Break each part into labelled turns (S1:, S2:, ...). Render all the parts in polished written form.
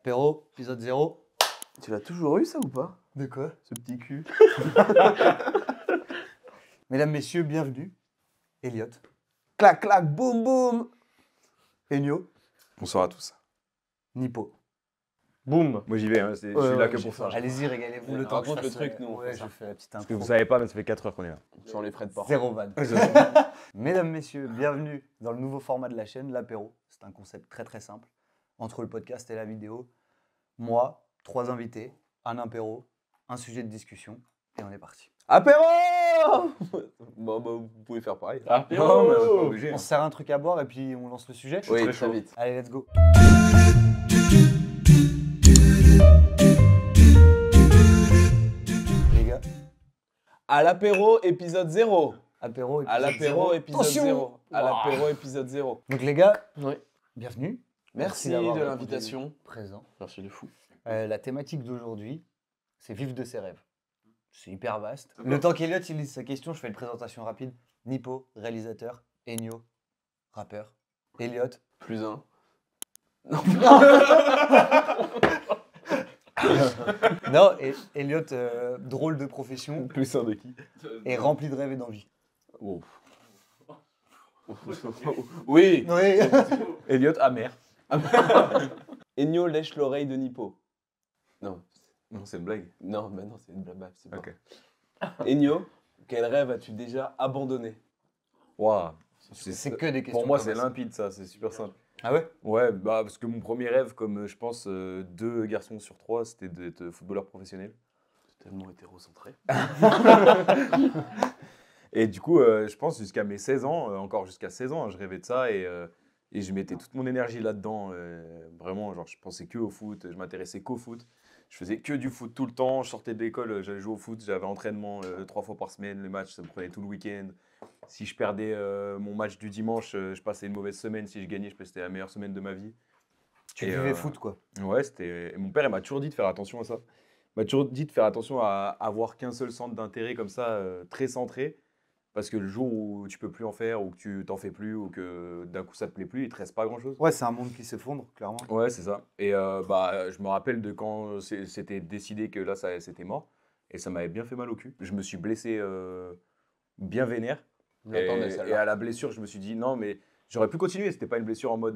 S1: L'apéro, épisode 0.
S2: Tu l'as toujours eu ça ou pas?
S1: De quoi?
S2: Ce petit cul.
S1: Mesdames, messieurs, bienvenue. Elliot.
S2: Clac, clac, boum, boum.
S1: Enyo.
S3: Bonsoir à tous.
S1: Nipo.
S3: Boum. Moi j'y vais, hein, je suis là que pour ça.
S1: Allez-y, régalez-vous. Le temps que je
S2: Raconte le
S1: fasse,
S2: truc, nous, on
S1: Ouais,
S2: fait ça.
S1: je fais la petite
S3: Parce que
S1: intro.
S3: vous savez pas, mais ça fait 4 heures qu'on est là.
S2: Sur les frais de port.
S1: Zéro vanne. Mesdames, messieurs, bienvenue dans le nouveau format de la chaîne, l'apéro. C'est un concept très très simple. Entre le podcast et la vidéo, moi, 3 invités, un apéro, un sujet de discussion, et on est parti.
S2: Apéro. Bon, bah, vous pouvez faire pareil.
S3: Apéro. Non, mais on est pas obligé.
S1: On se sert un truc à boire et puis on lance le sujet.
S2: Oui,
S3: très
S2: très
S3: chaud.
S2: vite.
S1: Allez, let's go. Les gars,
S2: À l'apéro, épisode 0.
S1: apéro,
S2: À l'apéro, épisode
S1: Attention.
S2: 0. À l'apéro, épisode 0.
S1: Donc les gars,
S2: Oui.
S1: bienvenue.
S2: Merci
S1: d'avoir
S2: de
S1: répondu
S2: l'invitation.
S1: Présent.
S2: Merci de fou.
S1: La thématique d'aujourd'hui, c'est vivre de ses rêves. C'est hyper vaste. Le temps qu'Eliott il lise sa question, je fais une présentation rapide. Nipo, réalisateur. Enyo, rappeur. Elliot.
S2: Plus un.
S1: Non, et Elliot, drôle de profession
S3: Plus un de qui?
S1: et rempli de rêves et d'envie.
S2: Oh. Oui.
S1: Oui.
S3: Elliot amer.
S2: Enyo lèche l'oreille de Nipo. Non.
S3: Non, c'est une blague.
S2: Non, mais non, c'est une blabla. C'est pas.
S3: Ok.
S2: Enyo, quel rêve as-tu déjà abandonné?
S3: Waouh.
S1: C'est que des questions.
S3: Pour moi,
S1: comme
S3: c'est
S1: ça.
S3: limpide ça, c'est super simple.
S1: Ah ouais?
S3: Ouais, bah parce que mon premier rêve, comme je pense 2 garçons sur 3, c'était d'être footballeur professionnel.
S2: C'est tellement hétérocentré.
S3: Et du coup, je pense jusqu'à mes 16 ans, encore jusqu'à 16 ans, hein, je rêvais de ça et je mettais toute mon énergie là-dedans. Vraiment, genre, je pensais que au foot, je m'intéressais qu'au foot. Je faisais que du foot tout le temps. Je sortais de l'école, j'allais jouer au foot, j'avais entraînement 3 fois par semaine. Les matchs, ça me prenait tout le week-end. Si je perdais mon match du dimanche, je passais une mauvaise semaine. Si je gagnais, je passais c'était la meilleure semaine de ma vie.
S1: Tu
S3: Et,
S1: vivais foot, quoi.
S3: Ouais, c'était. et mon père, il m'a toujours dit de faire attention à ça. Il m'a toujours dit de faire attention à avoir qu'un seul centre d'intérêt comme ça, très centré. Parce que le jour où tu peux plus en faire, ou que tu t'en fais plus, ou que d'un coup ça te plaît plus, il te reste pas grand chose.
S1: Ouais, c'est un monde qui s'effondre, clairement.
S3: Ouais, c'est ça. Et je me rappelle de quand c'était décidé que là, c'était mort. Et ça m'avait bien fait mal au cul. Je me suis blessé bien vénère.
S2: J'attendais
S3: Et
S2: celle-là.
S3: à la blessure, je me suis dit non, mais j'aurais pu continuer. C'était pas une blessure en mode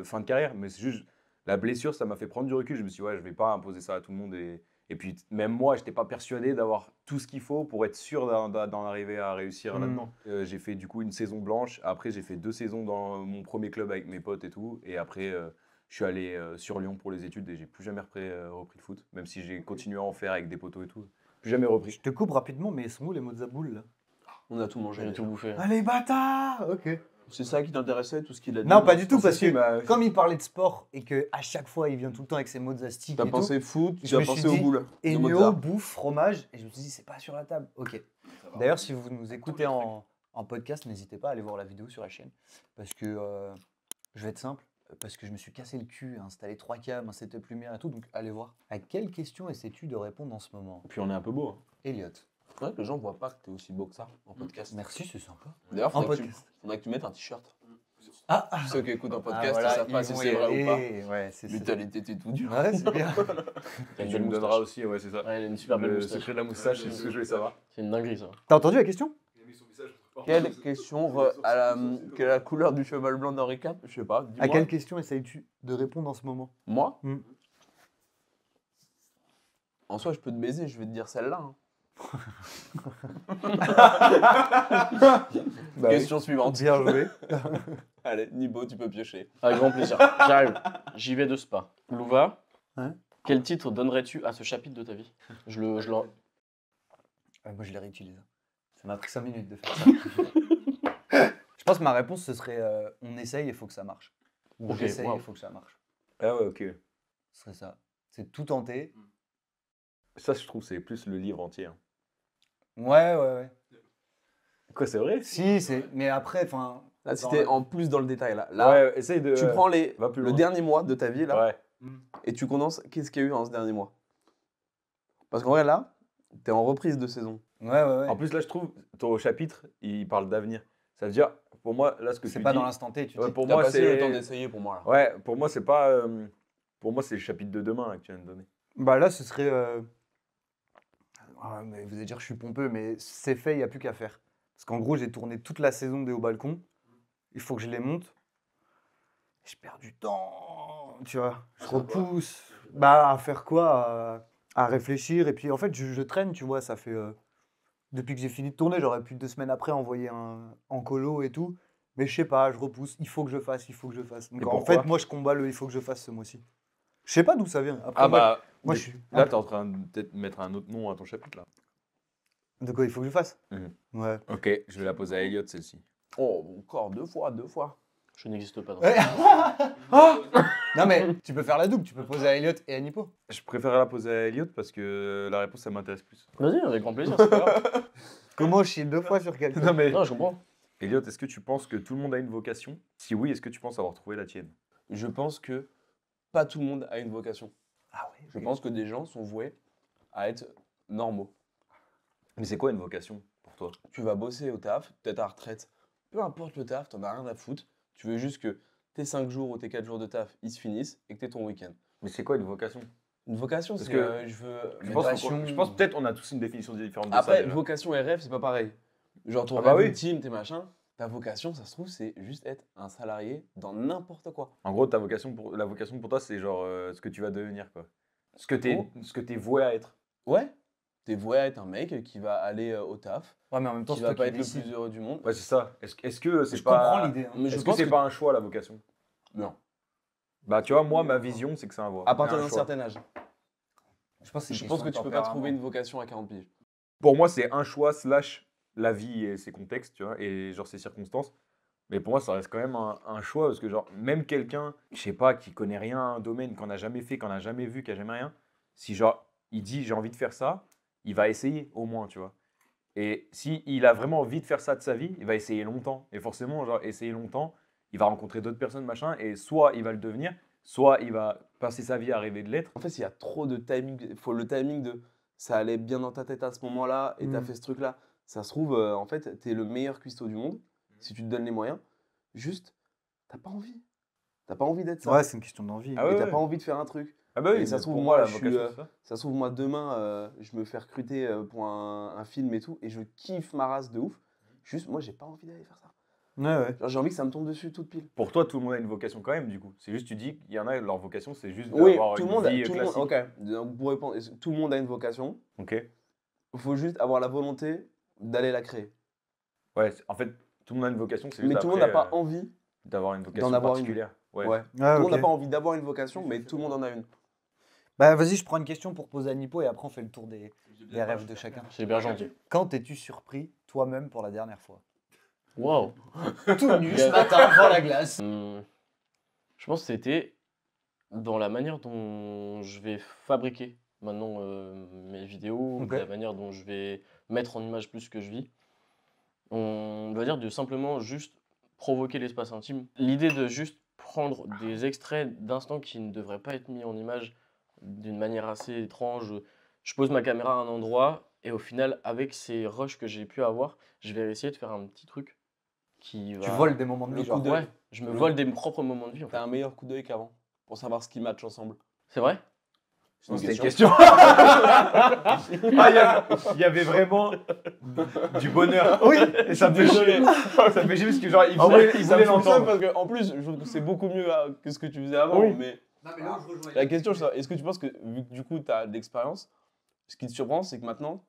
S3: fin de carrière, mais c'est juste la blessure, ça m'a fait prendre du recul. Je me suis dit, ouais, je vais pas imposer ça à tout le monde. Et puis, même moi, je n'étais pas persuadé d'avoir tout ce qu'il faut pour être sûr d'en arriver à réussir là-dedans. J'ai fait du coup une saison blanche. Après, j'ai fait 2 saisons dans mon premier club avec mes potes et tout. Et après, je suis allé sur Lyon pour les études et j'ai plus jamais repris le foot. Même si j'ai continué à en faire avec des potos et tout. Plus jamais repris.
S1: Je te coupe rapidement, mais ils sont où les mots de Zaboul, là?
S2: On a tout mangé.
S4: J'ai tout bouffé.
S1: Allez, bâtard! Ok.
S2: C'est ça qui t'intéressait, tout ce qu'il a dit?
S1: Non, pas du tout, parce
S3: Si,
S1: que
S3: bah,
S1: comme il parlait de sport et qu'à chaque fois il vient tout le temps avec ses mots de zastique
S2: T'as
S1: et
S2: pensé foot,
S1: Je
S2: tu as
S1: me suis
S2: pensé au
S1: dit,
S2: boule.
S1: tout,
S2: de
S1: Enyo,
S2: Mozart.
S1: bouffe, fromage, et je me suis dit c'est pas sur la table. Ok. D'ailleurs, si vous nous écoutez en podcast, n'hésitez pas à aller voir la vidéo sur la chaîne, parce que je vais être simple, parce que je me suis cassé le cul à installer 3 cams, un setup lumière et tout, donc allez voir. À quelle question essaies-tu de répondre en ce moment,
S3: Et puis on est un peu beau. Hein.
S1: Elliot?
S2: C'est vrai que les gens voient pas que t'es aussi beau que ça en podcast.
S1: Merci, c'est sympa.
S2: D'ailleurs,
S1: En
S2: faudrait que
S1: podcast.
S2: tu mettes un t-shirt.
S1: Ah,
S2: Ceux qui écoutent un podcast,
S1: voilà,
S2: ils savent pas
S1: ils
S2: si
S1: vont
S2: c'est
S1: y
S2: vrai ou pas.
S1: aller. Ouais, c'est
S2: Lui, t'as les tétés tout dur.
S1: Ouais, c'est bien.
S4: T'as une
S3: Tu
S4: belle
S3: me donneras
S4: moustache.
S3: aussi, ouais, c'est ça.
S4: Ouais, elle a une super belle
S3: Le
S4: moustache.
S3: secret de la moustache, c'est ce que je voulais savoir.
S4: C'est une dinguerie ça.
S1: T'as entendu la question?
S2: Quelle question quelle est la couleur du cheval blanc d'Henri IV? Je sais pas.
S1: À
S2: dis-moi.
S1: quelle question essayes-tu de répondre en ce moment?
S2: Moi
S1: Hmm.
S2: En soi, je peux te baiser, je vais te dire celle-là. hein.
S1: Bah
S2: Question suivante.
S1: Bien joué.
S2: Allez, Nibo, tu peux piocher.
S4: Avec grand plaisir. J'arrive. J'y vais de spa. Louva,
S1: Ouais.
S4: quel titre donnerais-tu à ce chapitre de ta vie? Je le...
S1: Moi, je les réutilise. Ça m'a pris 5 minutes de faire ça. Je pense que ma réponse, ce serait on essaye et il faut que ça marche. Ou
S4: Ok,
S1: j'essaye et
S4: wow.
S1: il faut que ça marche.
S3: Ah ouais, ok.
S1: Ce serait ça. C'est tout tenter.
S3: Ça, je trouve, c'est plus le livre entier. hein.
S1: Ouais.
S3: Quoi, c'est vrai?
S1: Si, c'est. Mais après, enfin.
S2: Là, c'était en plus dans le détail. Là,
S3: Ouais, essaye de.
S2: tu prends
S3: va plus
S2: le
S3: loin.
S2: dernier mois de ta vie là,
S3: Ouais.
S2: et tu condenses qu'est-ce qu'il y a eu dans ce dernier mois. Parce qu'en vrai, là, t'es en reprise de saison.
S1: Ouais.
S3: En plus, là, je trouve, ton chapitre, il parle d'avenir. Ça veut dire, pour moi, là, ce que tu
S1: C'est pas
S3: dis.
S1: dans l'instant T, tu
S3: Ouais,
S1: dis.
S3: pour
S2: T'as
S3: moi,
S2: passé
S3: c'est.
S2: le temps d'essayer pour moi là.
S3: Ouais, pour moi, c'est pas. Pour moi, c'est le chapitre de demain là, que tu viens de donner.
S1: Bah là, ce serait. Mais vous allez dire que je suis pompeux, mais c'est fait, il n'y a plus qu'à faire. Parce qu'en gros, j'ai tourné toute la saison des hauts balcons. Il faut que je les monte. Je perds du temps, tu vois. Je repousse. Bah, à faire quoi? À réfléchir. Et puis, en fait, je traîne, tu vois. Ça fait. Depuis que j'ai fini de tourner, j'aurais pu 2 semaines après envoyer en colo et tout. Mais je sais pas, je repousse. Il faut que je fasse, il faut que je fasse. Donc,
S3: Et
S1: en
S3: pourquoi
S1: fait, moi, je combats le il faut que je fasse ce mois-ci. Je sais pas d'où ça vient. Après,
S3: Ah
S1: moi,
S3: bah,
S1: moi, je suis.
S3: là, t'es en train de peut-être mettre un autre nom à ton chapitre là.
S1: De quoi il faut que je fasse?
S3: Mhm.
S1: Ouais.
S3: Ok, je vais la poser à Elliot celle-ci.
S2: Oh, encore 2 fois.
S4: Je n'existe pas dans
S1: Ouais.
S4: ça.
S1: Non mais tu peux faire la double, tu peux poser à Elliot et à Nipo.
S3: Je préférais la poser à Elliot parce que la réponse, ça m'intéresse plus.
S4: Vas-y, avec grand plaisir, c'est pas grave.
S1: Comment je chie 2 fois sur quelqu'un?
S3: Non mais,
S4: Non, je comprends.
S3: Elliot, est-ce que tu penses que tout le monde a une vocation? Si oui, est-ce que tu penses avoir trouvé la tienne?
S2: Je pense que pas tout le monde a une vocation.
S1: Ah ouais.
S2: Je pense que des gens sont voués à être normaux.
S3: Mais c'est quoi une vocation pour toi?
S2: Tu vas bosser au taf, peut-être à retraite. Peu importe le taf, t'en as rien à foutre. Tu veux juste que tes 5 jours ou tes 4 jours de taf, ils se finissent et que t'aies ton week-end.
S3: Mais c'est quoi une vocation?
S2: Une vocation,
S3: Parce
S2: c'est
S3: que
S2: je veux...
S3: Je pense,
S1: passion.
S3: je pense peut-être on a tous une définition différente de ça.
S2: Après,
S3: déjà.
S2: vocation et rêve, c'est pas pareil. Genre ton
S3: Ah bah
S2: rêve
S3: oui.
S2: ultime, tes machins. Ta vocation, ça se trouve, c'est juste être un salarié dans n'importe quoi.
S3: En gros, la vocation pour toi, c'est genre ce que tu vas devenir, quoi. Ce que t'es voué à être.
S2: Ouais, t'es voué à être un mec qui va aller au taf,
S1: Ouais, mais en même temps,
S2: qui
S1: c'est
S2: va
S1: toi
S2: pas
S1: qui
S2: être le
S1: décides.
S2: plus heureux du monde.
S3: Ouais, c'est ça. Est-ce que c'est
S1: Je
S3: pas...
S1: comprends l'idée. Hein.
S2: Mais je
S3: Est-ce que
S2: pense
S3: c'est
S2: que...
S3: pas un choix, la vocation?
S2: Non.
S3: Bah, tu vois, moi, ma vision, c'est que c'est un choix.
S2: À partir
S3: Un
S2: d'un
S3: choix.
S2: certain âge.
S1: Je pense,
S2: Je pense que tu peux pas trouver une vocation à 40 piges.
S3: Pour moi, c'est un choix slash la vie et ses contextes, tu vois, et genre ses circonstances. Mais pour moi, ça reste quand même un choix, parce que genre, même quelqu'un, je sais pas, qui connaît rien à un domaine, qu'on n'a jamais fait, qu'on n'a jamais vu, qui a jamais rien, si genre, il dit j'ai envie de faire ça, il va essayer au moins, tu vois. Et si il a vraiment envie de faire ça de sa vie, il va essayer longtemps. Et forcément, genre, essayer longtemps, il va rencontrer d'autres personnes, machin, et soit il va le devenir, soit il va passer sa vie à rêver de l'être.
S2: En fait, il y a trop de timing. Il faut le timing de ça allait bien dans ta tête à ce moment-là et t'as fait ce truc-là. Ça se trouve, en fait, t'es le meilleur cuistot du monde si tu te donnes les moyens. Juste, t'as pas envie. T'as pas envie d'être ça.
S1: Ouais, c'est une question d'envie.
S3: Ah ouais,
S2: et t'as
S3: ouais.
S2: pas envie de faire un truc.
S3: Ah bah oui,
S2: Et ça
S3: mais
S2: se trouve,
S3: pour
S2: moi,
S3: la
S2: je suis,
S3: vocation, c'est ça.
S2: Ça se trouve, moi, demain, je me fais recruter pour un film et tout, et je kiffe ma race de ouf. Juste, moi, j'ai pas envie d'aller faire ça.
S1: Ouais, ouais.
S2: Genre, j'ai envie que ça me tombe dessus toute pile.
S3: Pour toi, tout le monde a une vocation quand même, du coup. C'est juste, tu dis qu'il y en a, leur vocation, c'est juste
S2: Oui,
S3: d'avoir
S2: tout le
S3: une
S2: monde,
S3: vie
S2: tout le monde,
S3: classique.
S2: ok. Donc, pour répondre, tout le monde a une vocation.
S3: Ok.
S2: Il faut juste avoir la volonté d'aller la créer.
S3: Ouais, en fait, tout le monde a une vocation, c'est juste
S2: Mais tout le monde n'a
S3: après,
S2: pas envie.
S3: d'avoir une vocation
S2: d'en avoir une.
S3: particulière. Ouais.
S2: Ouais.
S1: Ouais,
S2: Tout le monde
S1: ok.
S2: n'a pas envie d'avoir une vocation, mais tout le monde en a une.
S1: Bah vas-y, je prends une question pour poser à Nipo et après on fait le tour des rêves de chacun.
S4: C'est bien gentil.
S1: Quand t'es-tu surpris toi-même pour la dernière fois?
S4: Waouh.
S1: Tout nu ce matin devant la glace.
S4: Je pense que c'était dans la manière dont je vais fabriquer maintenant mes vidéos,
S1: Ok.
S4: la manière dont je vais mettre en image plus ce que je vis. On va dire de simplement juste provoquer l'espace intime. L'idée de juste prendre des extraits d'instants qui ne devraient pas être mis en image d'une manière assez étrange. Je pose ma caméra à un endroit et au final, avec ces rushs que j'ai pu avoir, je vais essayer de faire un petit truc qui va...
S1: Tu voles des moments de
S2: Le
S1: vie,
S2: coup
S1: genre.
S2: de-
S4: Ouais, je me vole des propres moments de vie en fait.
S2: T'as un meilleur coup d'œil qu'avant pour savoir ce qui match ensemble.
S4: C'est vrai?
S2: C'est
S3: C'était une question. Il y avait vraiment du bonheur.
S1: Oui.
S3: Et ça me fait chier. Ça me fait chier parce que genre, il
S2: En vrai,
S3: voulait
S2: ça me fout le seum
S3: l'entendre.
S2: parce que, en plus, je trouve que c'est beaucoup mieux que ce que tu faisais avant.
S4: Oui.
S2: Mais la question, c'est est-ce que tu penses que, vu que du coup, tu as de l'expérience, ce qui te surprend, c'est que maintenant,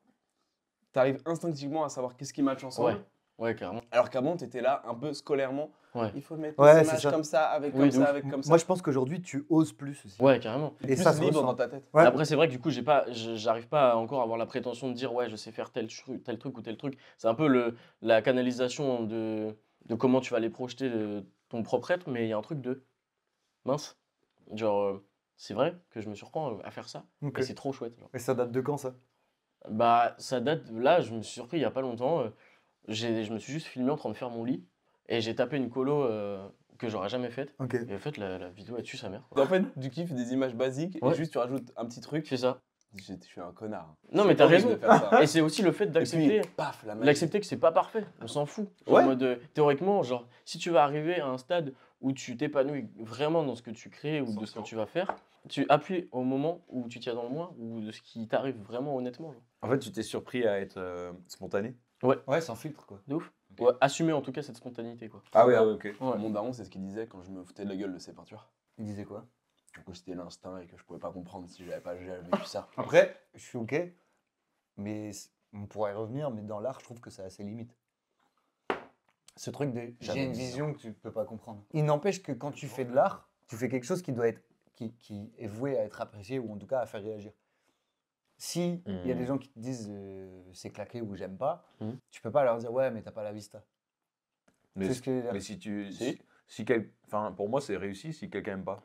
S2: tu arrives instinctivement à savoir qu'est-ce qui match ensemble.
S4: Ouais, ouais, carrément.
S2: Alors qu'avant, tu étais là un peu scolairement.
S4: Ouais.
S2: Il faut mettre
S1: Ouais,
S2: des
S1: c'est
S2: images
S1: ça.
S2: comme ça, avec
S4: Oui,
S2: comme
S4: de
S2: ça,
S4: ouf.
S2: avec comme ça.
S1: Moi je pense qu'aujourd'hui tu oses plus aussi.
S4: Ouais, carrément.
S2: Et
S1: ça se
S2: libre
S1: ressent.
S2: dans ta tête.
S1: Ouais.
S4: Après, c'est vrai que du coup, j'arrive pas encore à avoir la prétention de dire ouais, je sais faire tel truc ou tel truc. C'est un peu la canalisation de comment tu vas les projeter de ton propre être, mais il y a un truc de mince. Genre, c'est vrai que je me surprends à faire ça,
S1: Ok.
S4: et c'est trop chouette. Genre.
S1: Et ça date de quand ça?
S4: Bah, ça date. Là, je me suis surpris il y a pas longtemps. Je me suis juste filmé en train de faire mon lit et j'ai tapé une colo que j'aurais jamais faite.
S1: Ok.
S4: Et en fait, la vidéo elle tue sa mère. Quoi.
S2: En fait, tu kiffes des images basiques
S4: Ouais.
S2: et juste tu rajoutes un petit truc.
S4: C'est ça.
S2: Je suis un connard.
S4: Non,
S2: C'est
S4: mais t'as
S2: horrible
S4: raison.
S2: de faire ça.
S4: Et c'est aussi le fait
S2: Et
S4: d'accepter.
S2: puis, paf, la magie.
S4: L'accepter que c'est pas parfait, on s'en fout. Genre,
S2: Ouais.
S4: en mode, théoriquement, genre, si tu vas arriver à un stade où tu t'épanouis vraiment dans ce que tu crées ou de ce que tu vas faire, tu appuies au moment où tu t'y attends le moins ou de ce qui t'arrive vraiment honnêtement. Genre.
S3: En fait, tu t'es surpris à être spontané.
S1: Ouais, sans filtre, quoi.
S4: De ouf.
S3: Ok.
S4: Ouais, assumer en tout cas cette spontanéité quoi.
S3: Ah ouais, ok.
S4: Ouais.
S2: Mon daron, c'est ce qu'il disait quand je me foutais de la gueule de ses peintures.
S1: Il disait quoi?
S2: Du coup, c'était l'instinct et que je pouvais pas comprendre si j'avais pas déjà vécu ça.
S1: Après, je suis ok, mais on pourrait y revenir, mais dans l'art, je trouve que ça a ses limites. Ce truc de j'ai une vision que tu peux pas comprendre. Il n'empêche que quand tu fais de l'art, tu fais quelque chose qui doit être qui est voué à être apprécié ou en tout cas à faire réagir. Si il y a des gens qui te disent c'est claqué ou j'aime pas, tu peux pas leur dire ouais mais t'as pas la vista.
S3: Mais,
S1: C'est ce que je veux dire.
S3: mais si tu.
S4: Si.
S3: Enfin, pour moi, c'est réussi si quelqu'un aime pas.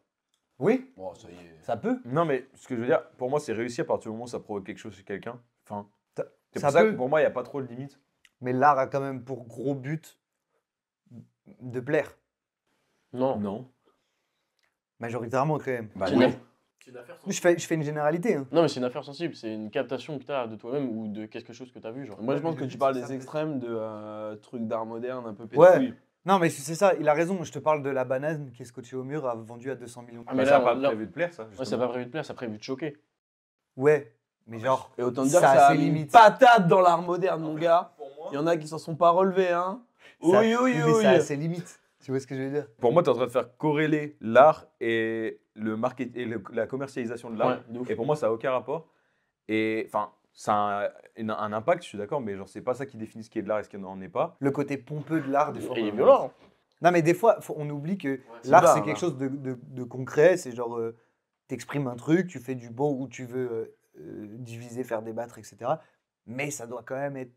S1: Oui,
S2: Bon, ça y est.
S1: ça peut.
S3: Non, mais ce que je veux dire, pour moi, c'est réussi à partir du moment où ça provoque quelque chose chez quelqu'un. Enfin, c'est
S1: Ça
S3: pour ça que
S1: peut.
S3: pour moi, il n'y a pas trop de limites.
S1: Mais l'art a quand même pour gros but de plaire.
S4: Non.
S3: Non.
S1: Majoritairement quand même.
S3: Bah,
S4: C'est
S3: oui.
S4: une aff- c'est une affaire sensible.
S1: Je fais une généralité. Hein.
S4: Non mais c'est une affaire sensible, c'est une captation que tu as de toi-même ou de quelque chose que tu as vu. Genre.
S2: Moi, je pense que tu parles des extrêmes de trucs d'art moderne un peu pété.
S1: Ouais. Non mais c'est ça, il a raison. Je te parle de la banane qui est scotchée au mur, a vendu à 200 millions.
S4: Ah,
S3: Mais
S4: mais
S3: ça
S4: là,
S3: n'a pas
S4: là-
S3: prévu de plaire, ça.
S4: Ouais, ça n'a
S3: justement.
S4: pas prévu de plaire, ça a prévu de choquer.
S1: Ouais, mais genre,
S2: Et autant te dire que
S1: ça
S2: ça
S1: a
S2: a
S1: ses
S2: mis une
S1: limites.
S2: patate dans l'art moderne, mon gars.
S3: Pour moi,
S2: Il y en a qui s'en sont pas relevés, hein.
S1: Ça-
S2: Oui, oui,
S1: mais
S2: oui.
S1: ça a ses limites. Tu vois ce que je veux dire?
S3: tu es en train de faire corréler l'art et le market et la commercialisation de l'art.
S4: Ouais, de ouf.
S3: Et pour moi, ça n'a aucun rapport. Et enfin, ça a un impact, je suis d'accord, mais genre, c'est pas ça qui définit ce qui est de l'art et ce qui n'en est pas.
S1: Le côté pompeux de l'art, des fois.
S4: Et il est violent.
S1: Non, mais des fois, on oublie que
S2: c'est
S1: l'art,
S2: bas,
S1: c'est
S2: là.
S1: quelque chose de concret. C'est genre, t'exprimes un truc, tu fais du beau où tu veux diviser, faire débattre, etc. Mais ça doit quand même être.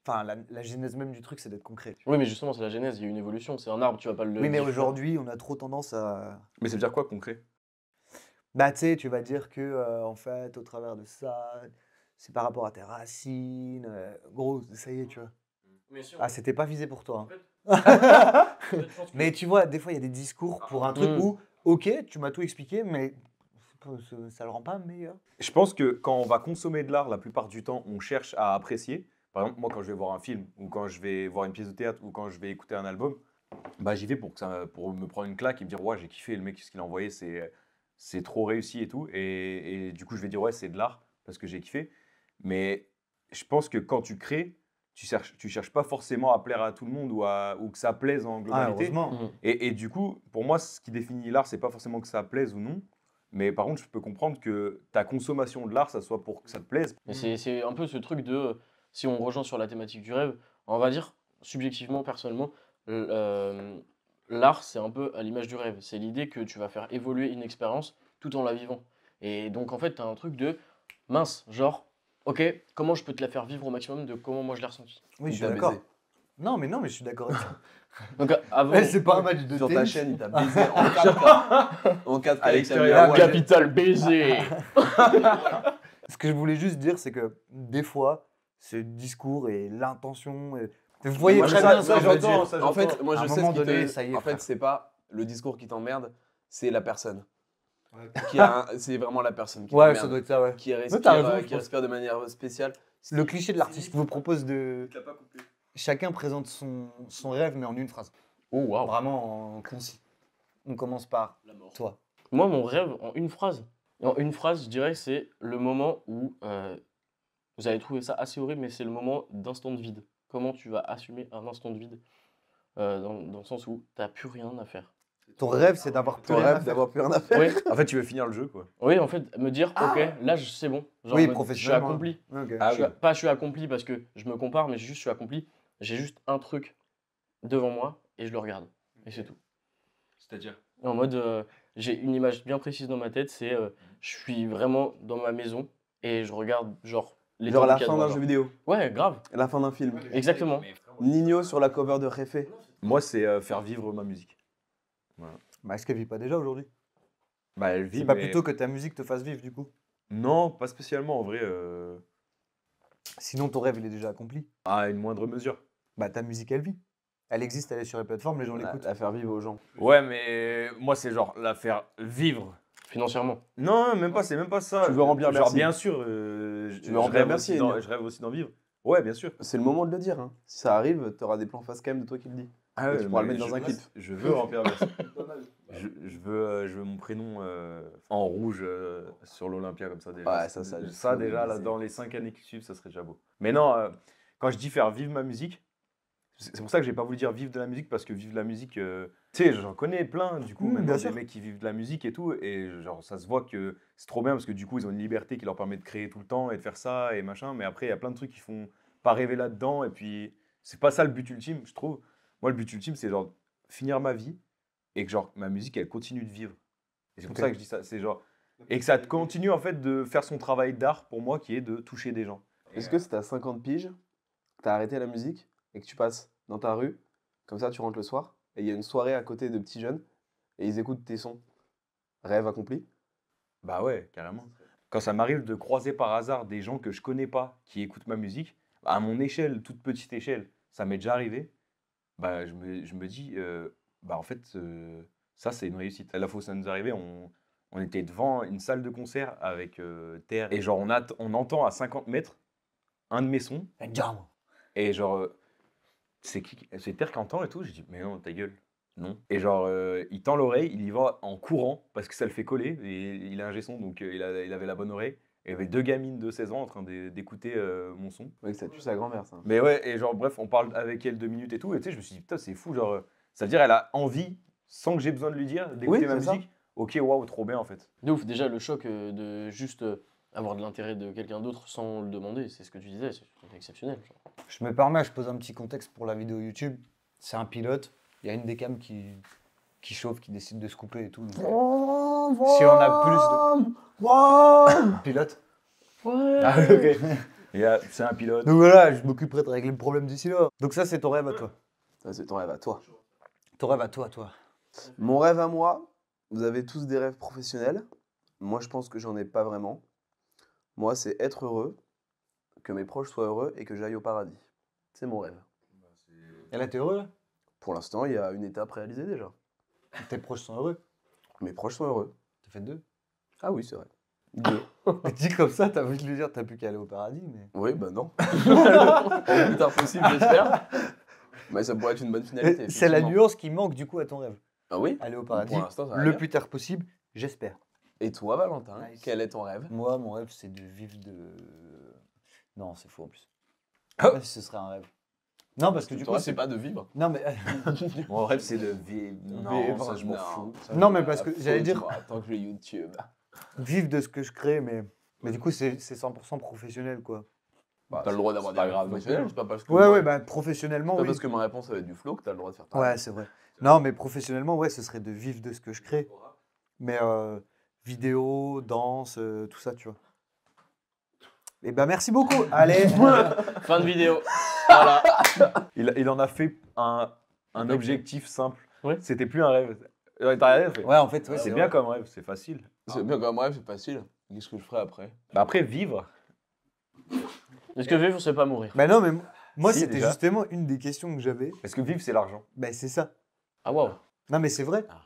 S1: Enfin, la genèse même du truc, c'est d'être concret.
S4: Oui mais justement c'est la genèse, il y a une évolution, c'est un arbre, tu vas pas le...
S1: Oui, mais
S4: détruire.
S1: aujourd'hui, on a trop tendance à.
S3: Mais ça veut dire quoi concret?
S1: Bah, tu sais, tu vas dire que, en fait, au travers de ça, c'est par rapport à tes racines. Gros, ça y est, tu vois.
S4: Mais si on-
S1: Ah, c'était pas visé pour toi.
S4: En
S1: hein.
S4: je pense que-
S1: Mais tu vois, des fois, il y a des discours pour un truc où, ok, tu m'as tout expliqué, mais ça le rend pas meilleur.
S3: Je pense que quand on va consommer de l'art, la plupart du temps, on cherche à apprécier. Par exemple, moi, quand je vais voir un film, ou quand je vais voir une pièce de théâtre, ou quand je vais écouter un album, bah, j'y vais pour me prendre une claque et me dire, ouais, j'ai kiffé, le mec, ce qu'il a envoyé, c'est trop réussi et tout. Et du coup, je vais dire, ouais, c'est de l'art, parce que j'ai kiffé. Mais je pense que quand tu crées, tu cherches pas forcément à plaire à tout le monde ou que ça plaise en
S1: Ah,
S3: globalité.
S1: heureusement.
S4: Mhm.
S3: Et du coup, pour moi, ce qui définit l'art, c'est pas forcément que ça plaise ou non. Mais par contre, je peux comprendre que ta consommation de l'art, ça soit pour que ça te plaise.
S4: Mais c'est un peu ce truc de, si on rejoint sur la thématique du rêve, on va dire, subjectivement, personnellement, l'art, c'est un peu à l'image du rêve. C'est l'idée que tu vas faire évoluer une expérience tout en la vivant. Et donc, en fait, tu as un truc de mince, genre, ok, comment je peux te la faire vivre au maximum de comment moi je l'ai ressenti.
S1: Oui, je
S2: Il
S1: suis
S2: t'a
S1: d'accord.
S2: baisé.
S1: Non, mais je suis d'accord avec ça.
S4: Donc, avant,
S1: Mais c'est pas un match de
S2: Sur ta
S1: tennis.
S2: chaîne, il t'a baisé en 4K. En 4K
S3: À
S2: avec
S3: l'extérieur,
S2: sa
S3: ouais.
S4: capital baiser.
S1: Ce que je voulais juste dire, c'est que des fois, ce discours et l'intention. Vous voyez
S2: Moi,
S1: très
S2: ça,
S1: bien ce que
S2: en
S1: je veux
S2: fait,
S1: dire.
S2: En fait, moi
S1: À
S2: je
S1: un
S2: sais
S1: moment
S2: ce qui
S1: donné,
S2: te...
S1: ça y est,
S2: En fait,
S1: frère.
S2: c'est pas le discours qui t'emmerde, c'est la personne.
S1: Ouais.
S2: C'est vraiment la personne qui
S1: Ouais,
S2: t'emmerde.
S1: ça doit être ça, ouais.
S2: Qui
S1: t'as raison, je
S2: qui
S1: pense.
S2: respire de manière spéciale.
S1: Le cliché de l'artiste vous propose de. Chacun présente son rêve, mais en une phrase.
S4: Oh, waouh.
S1: Vraiment en concis. On commence par toi.
S4: Moi, mon rêve, en une phrase. En une phrase, je dirais que c'est le moment où vous allez trouver ça assez horrible, mais c'est le moment d'instant de vide. Comment tu vas assumer un instant de vide dans le sens où tu n'as plus rien à faire.
S1: Ton rêve, c'est d'avoir plus
S2: Ton
S1: rien à
S2: rêve
S1: faire.
S2: d'avoir plus rien à faire.
S4: Oui,
S3: En fait, tu veux finir le jeu, quoi.
S4: oui, en fait, me dire, ok, là, c'est bon. Genre,
S1: Oui,
S4: je suis
S1: professionnellement.
S4: accompli.
S1: Ok.
S3: Ah oui.
S4: Pas je suis accompli parce que je me compare, mais juste je suis accompli. J'ai juste un truc devant moi et je le regarde. Et c'est tout.
S3: C'est-à-dire?
S4: En mode, j'ai une image bien précise dans ma tête, c'est je suis vraiment dans ma maison et je regarde genre les
S2: Genre la
S4: trucs qu'il y a
S2: fin
S4: devant,
S2: d'un
S4: genre.
S2: jeu vidéo,
S4: Ouais, grave,
S2: la fin d'un film.
S4: exactement.
S2: Nino sur la cover de Réfé.
S3: Moi, c'est faire vivre ma musique.
S1: Bah, est-ce qu'elle vit pas déjà aujourd'hui?
S3: Bah, elle vit,
S1: C'est pas
S3: mais...
S1: plutôt que ta musique te fasse vivre, du coup?
S3: Non, pas spécialement, en vrai.
S1: Sinon, ton rêve, il est déjà accompli.
S3: À une moindre mesure.
S1: Bah, ta musique, elle vit. Elle existe, elle est sur les plateformes, les gens l'écoutent.
S2: La faire vivre aux gens.
S3: Ouais, mais moi, c'est genre la faire vivre.
S4: Financièrement.
S3: Non, même pas, c'est même pas ça.
S2: Tu veux remplir
S3: Genre,
S2: Bercy.
S3: bien sûr,
S2: Tu veux remplir Bercy, Emile.
S3: je rêve aussi d'en vivre. Ouais, bien sûr.
S2: C'est le moment de le dire. Hein. Si ça arrive, t'auras des plans face cam de toi qui le dis.
S3: Ah
S2: Et
S3: ouais,
S2: tu pourras le
S3: mais
S2: mettre dans un clip.
S3: Je veux remplir Bercy. Je veux mon prénom en rouge sur l'Olympia comme ça déjà.
S2: Ouais, ça,
S3: Déjà, là, dans les 5 années qui suivent, ça serait déjà beau. Mais non, quand je dis faire vivre ma musique, c'est pour ça que j'ai pas voulu dire vivre de la musique, parce que vivre de la musique, tu sais, j'en connais plein, du coup, maintenant,
S1: bien
S3: des
S1: sûr.
S3: mecs qui vivent de la musique et tout, et genre, ça se voit que c'est trop bien, parce que du coup, ils ont une liberté qui leur permet de créer tout le temps et de faire ça et machin, mais après, il y a plein de trucs qui font pas rêver là-dedans, et puis, c'est pas ça le but ultime, je trouve. Moi, le but ultime, c'est genre finir ma vie, et que genre, ma musique, elle continue de vivre. Et c'est pour
S1: Ok.
S3: ça que je dis ça, c'est genre, et que ça continue, en fait, de faire son travail d'art, pour moi, qui est de toucher des gens.
S2: Est-ce que c'est à 50 piges, que t'as arrêté la musique et que tu passes dans ta rue, comme ça tu rentres le soir, et il y a une soirée à côté de petits jeunes, et ils écoutent tes sons. Rêve accompli?
S3: Bah ouais, carrément. Quand ça m'arrive de croiser par hasard des gens que je connais pas qui écoutent ma musique, à mon échelle, toute petite échelle, ça m'est déjà arrivé, bah je me dis, bah en fait, ça c'est une réussite. La fois où ça nous est arrivé, on était devant une salle de concert avec Terre, et genre on entend à 50 mètres un de mes sons,
S1: Jam.
S3: et genre, c'est Terre qui entend et tout. J'ai dit, mais non, ta gueule. Non. Et genre, il tend l'oreille, il y va en courant parce que ça le fait coller. Et il a un G-son, donc il avait la bonne oreille. Et il y avait 2 gamines de 16 ans en train d'écouter mon son.
S2: Oui, ça tue sa grand-mère, ça.
S3: Mais ouais, et genre, bref, on parle avec elle 2 minutes et tout. Et tu sais, je me suis dit, putain, c'est fou. Genre, ça veut dire, elle a envie, sans que j'ai besoin de lui dire, d'écouter
S2: Oui,
S3: ma
S2: c'est ça.
S3: musique. Ok, waouh, trop bien en fait.
S4: De ouf, déjà le choc de juste avoir de l'intérêt de quelqu'un d'autre sans le demander, c'est ce que tu disais, c'est exceptionnel. Genre.
S1: Je me permets, je pose un petit contexte pour la vidéo YouTube. C'est un pilote. Il y a une des cams qui chauffe, qui décide de se couper et tout. Donc, si on a plus de pilote.
S4: Ouais.
S3: Ah, ok. Et c'est un pilote.
S1: Donc voilà, je m'occuperai de régler le problème d'ici là. Donc ça, c'est ton rêve à toi.
S2: Ça, c'est ton rêve à toi.
S1: Ton rêve à toi.
S2: Mon rêve à moi, vous avez tous des rêves professionnels. Moi, je pense que j'en ai pas vraiment. Moi, c'est être heureux, que mes proches soient heureux et que j'aille au paradis. C'est mon rêve.
S1: Et là, t'es heureux là?
S2: Pour l'instant, il y a une étape réalisée déjà.
S1: Tes proches sont heureux.
S2: Mes proches sont heureux.
S1: T'as fait 2.
S2: Ah oui, c'est vrai. 2.
S1: Dit comme ça, t'as envie de lui dire, t'as plus qu'à aller au paradis, mais.
S2: Oui, bah non. Le plus tard possible, j'espère. Mais ça pourrait être une bonne finalité.
S1: C'est la
S2: effectivement.
S1: nuance qui manque du coup à ton rêve.
S2: Ah oui.
S1: Aller au paradis,
S2: Pour l'instant, ça va
S1: le
S2: bien.
S1: plus tard possible, j'espère.
S2: Et toi, Valentin,
S1: Nice.
S2: quel est ton rêve?
S1: Moi, mon rêve, c'est de vivre de. Non, c'est faux en plus.
S3: Oh.
S1: Ouais, ce serait un rêve. Non, parce que du coup,
S2: Toi, c'est pas de vivre.
S1: Non, mais.
S3: Mon rêve, c'est de vivre. Non, ça, je m'en fous.
S1: Non, mais parce que j'allais dire-
S2: Attends que le YouTube.
S1: vivre de ce que je crée, mais du coup, c'est 100% professionnel, quoi.
S2: Bah, t'as le droit d'avoir
S3: c'est pas
S2: des
S3: grave
S2: rêves
S3: non
S2: professionnels,
S3: plus.
S2: c'est pas parce que.
S1: Ouais, bah professionnellement,
S2: C'est pas
S1: oui.
S2: parce que ma réponse va être du flow que t'as le droit de faire ta
S1: Ouais,
S2: réponse.
S1: c'est vrai. Non, mais professionnellement, ouais, ce serait de vivre de ce que je crée. Mais vidéo, danse, tout ça, tu vois. Et ben merci beaucoup. Allez.
S4: Fin de vidéo. Voilà.
S3: Il en a fait un
S4: Ok.
S3: objectif simple.
S4: Ouais.
S3: C'était plus un rêve. T'as rien fait.
S1: Ouais, en fait, ouais,
S3: c'est
S1: c'est
S3: bien
S1: vrai.
S3: comme rêve, c'est facile.
S2: C'est bien comme rêve, c'est facile. Qu'est-ce que je ferai après?
S3: Bah après, vivre.
S4: Est-ce que vivre, c'est pas mourir?
S1: Bah non, mais moi,
S3: Si,
S1: c'était
S3: déjà.
S1: justement une des questions que j'avais.
S3: Est-ce que vivre, c'est l'argent?
S1: Bah c'est ça.
S4: Ah waouh.
S1: Non, mais c'est vrai.
S4: Ah.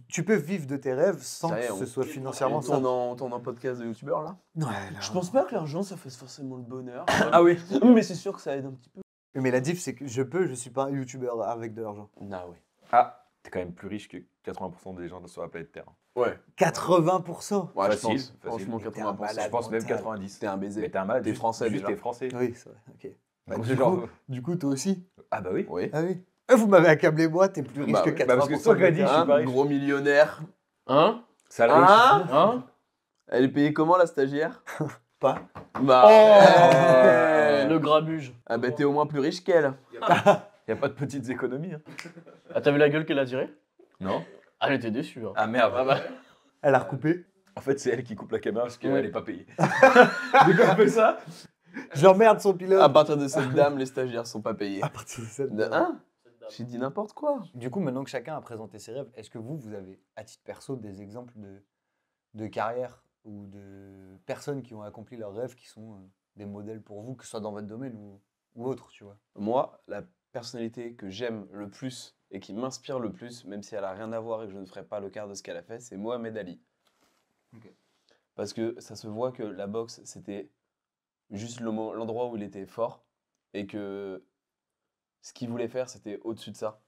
S1: Tu peux vivre de tes rêves sans
S2: Ça y est,
S1: que ce soit
S2: On
S1: financièrement ça.
S2: tourne en podcast de youtubeur là?
S1: Ouais, là.
S2: Je pense pas que l'argent ça fasse forcément le bonheur.
S3: Ah oui.
S2: Mais c'est sûr que ça aide un petit peu.
S1: Mais la diff, c'est que je suis pas un youtubeur avec de l'argent.
S2: Ah oui.
S3: Ah, t'es quand même plus riche que 80% des gens sur la planète Terre.
S2: Ouais.
S1: 80%.
S2: Ouais,
S3: Facile,
S2: je pense.
S3: facile.
S2: Franchement,
S1: Mais t'es un
S2: 80%.
S1: malade.
S3: Je pense même
S1: mental.
S3: 90.
S2: T'es un baiser.
S3: Mais t'es un mal.
S2: T'es français,
S3: juste
S2: déjà.
S3: t'es français.
S1: Oui, c'est vrai. Ok. Bah,
S3: Donc,
S1: du,
S3: genre-
S1: coup, du coup, toi aussi.
S3: Ah bah oui.
S2: Oui.
S1: Ah oui. Vous m'avez accablé moi, t'es plus riche
S2: Bah
S1: que
S2: oui.
S1: 80%.
S3: Bah, parce que toi,
S1: de
S3: Grady,
S1: terrain.
S3: je suis pas riche.
S2: Gros millionnaire.
S4: Hein?
S3: Ça le
S2: Hein?
S4: Hein?
S2: Elle est payée comment la stagiaire?
S1: Pas.
S2: Bah.
S1: Oh
S2: ouais.
S4: Le grabuge.
S2: Ah bah t'es au moins plus riche qu'elle.
S3: Y a pas de petites économies. Hein.
S4: Ah, t'as vu la gueule qu'elle a tirée?
S3: Non.
S4: Ah, elle était déçue. Hein.
S3: Ah merde.
S4: Ah bah.
S1: Elle a recoupé.
S3: En fait, c'est elle qui coupe la caméra parce qu'elle
S4: Ouais.
S3: est pas payée. Dès qu'on fait ça.
S1: J'emmerde son pilote.
S2: À partir de cette dame, les stagiaires sont pas payés.
S1: À partir de cette
S2: Hein? J'ai dit n'importe quoi.
S1: Du coup, maintenant que chacun a présenté ses rêves, est-ce que vous avez, à titre perso, des exemples de carrière ou de personnes qui ont accompli leurs rêves qui sont des modèles pour vous, que ce soit dans votre domaine ou autre, tu vois?
S2: Moi, la personnalité que j'aime le plus et qui m'inspire le plus, même si elle a rien à voir et que je ne ferai pas le quart de ce qu'elle a fait, c'est Mohamed Ali.
S1: Ok.
S2: Parce que ça se voit que la boxe, c'était juste l'endroit où il était fort et que ce qu'il voulait faire, c'était au-dessus de ça.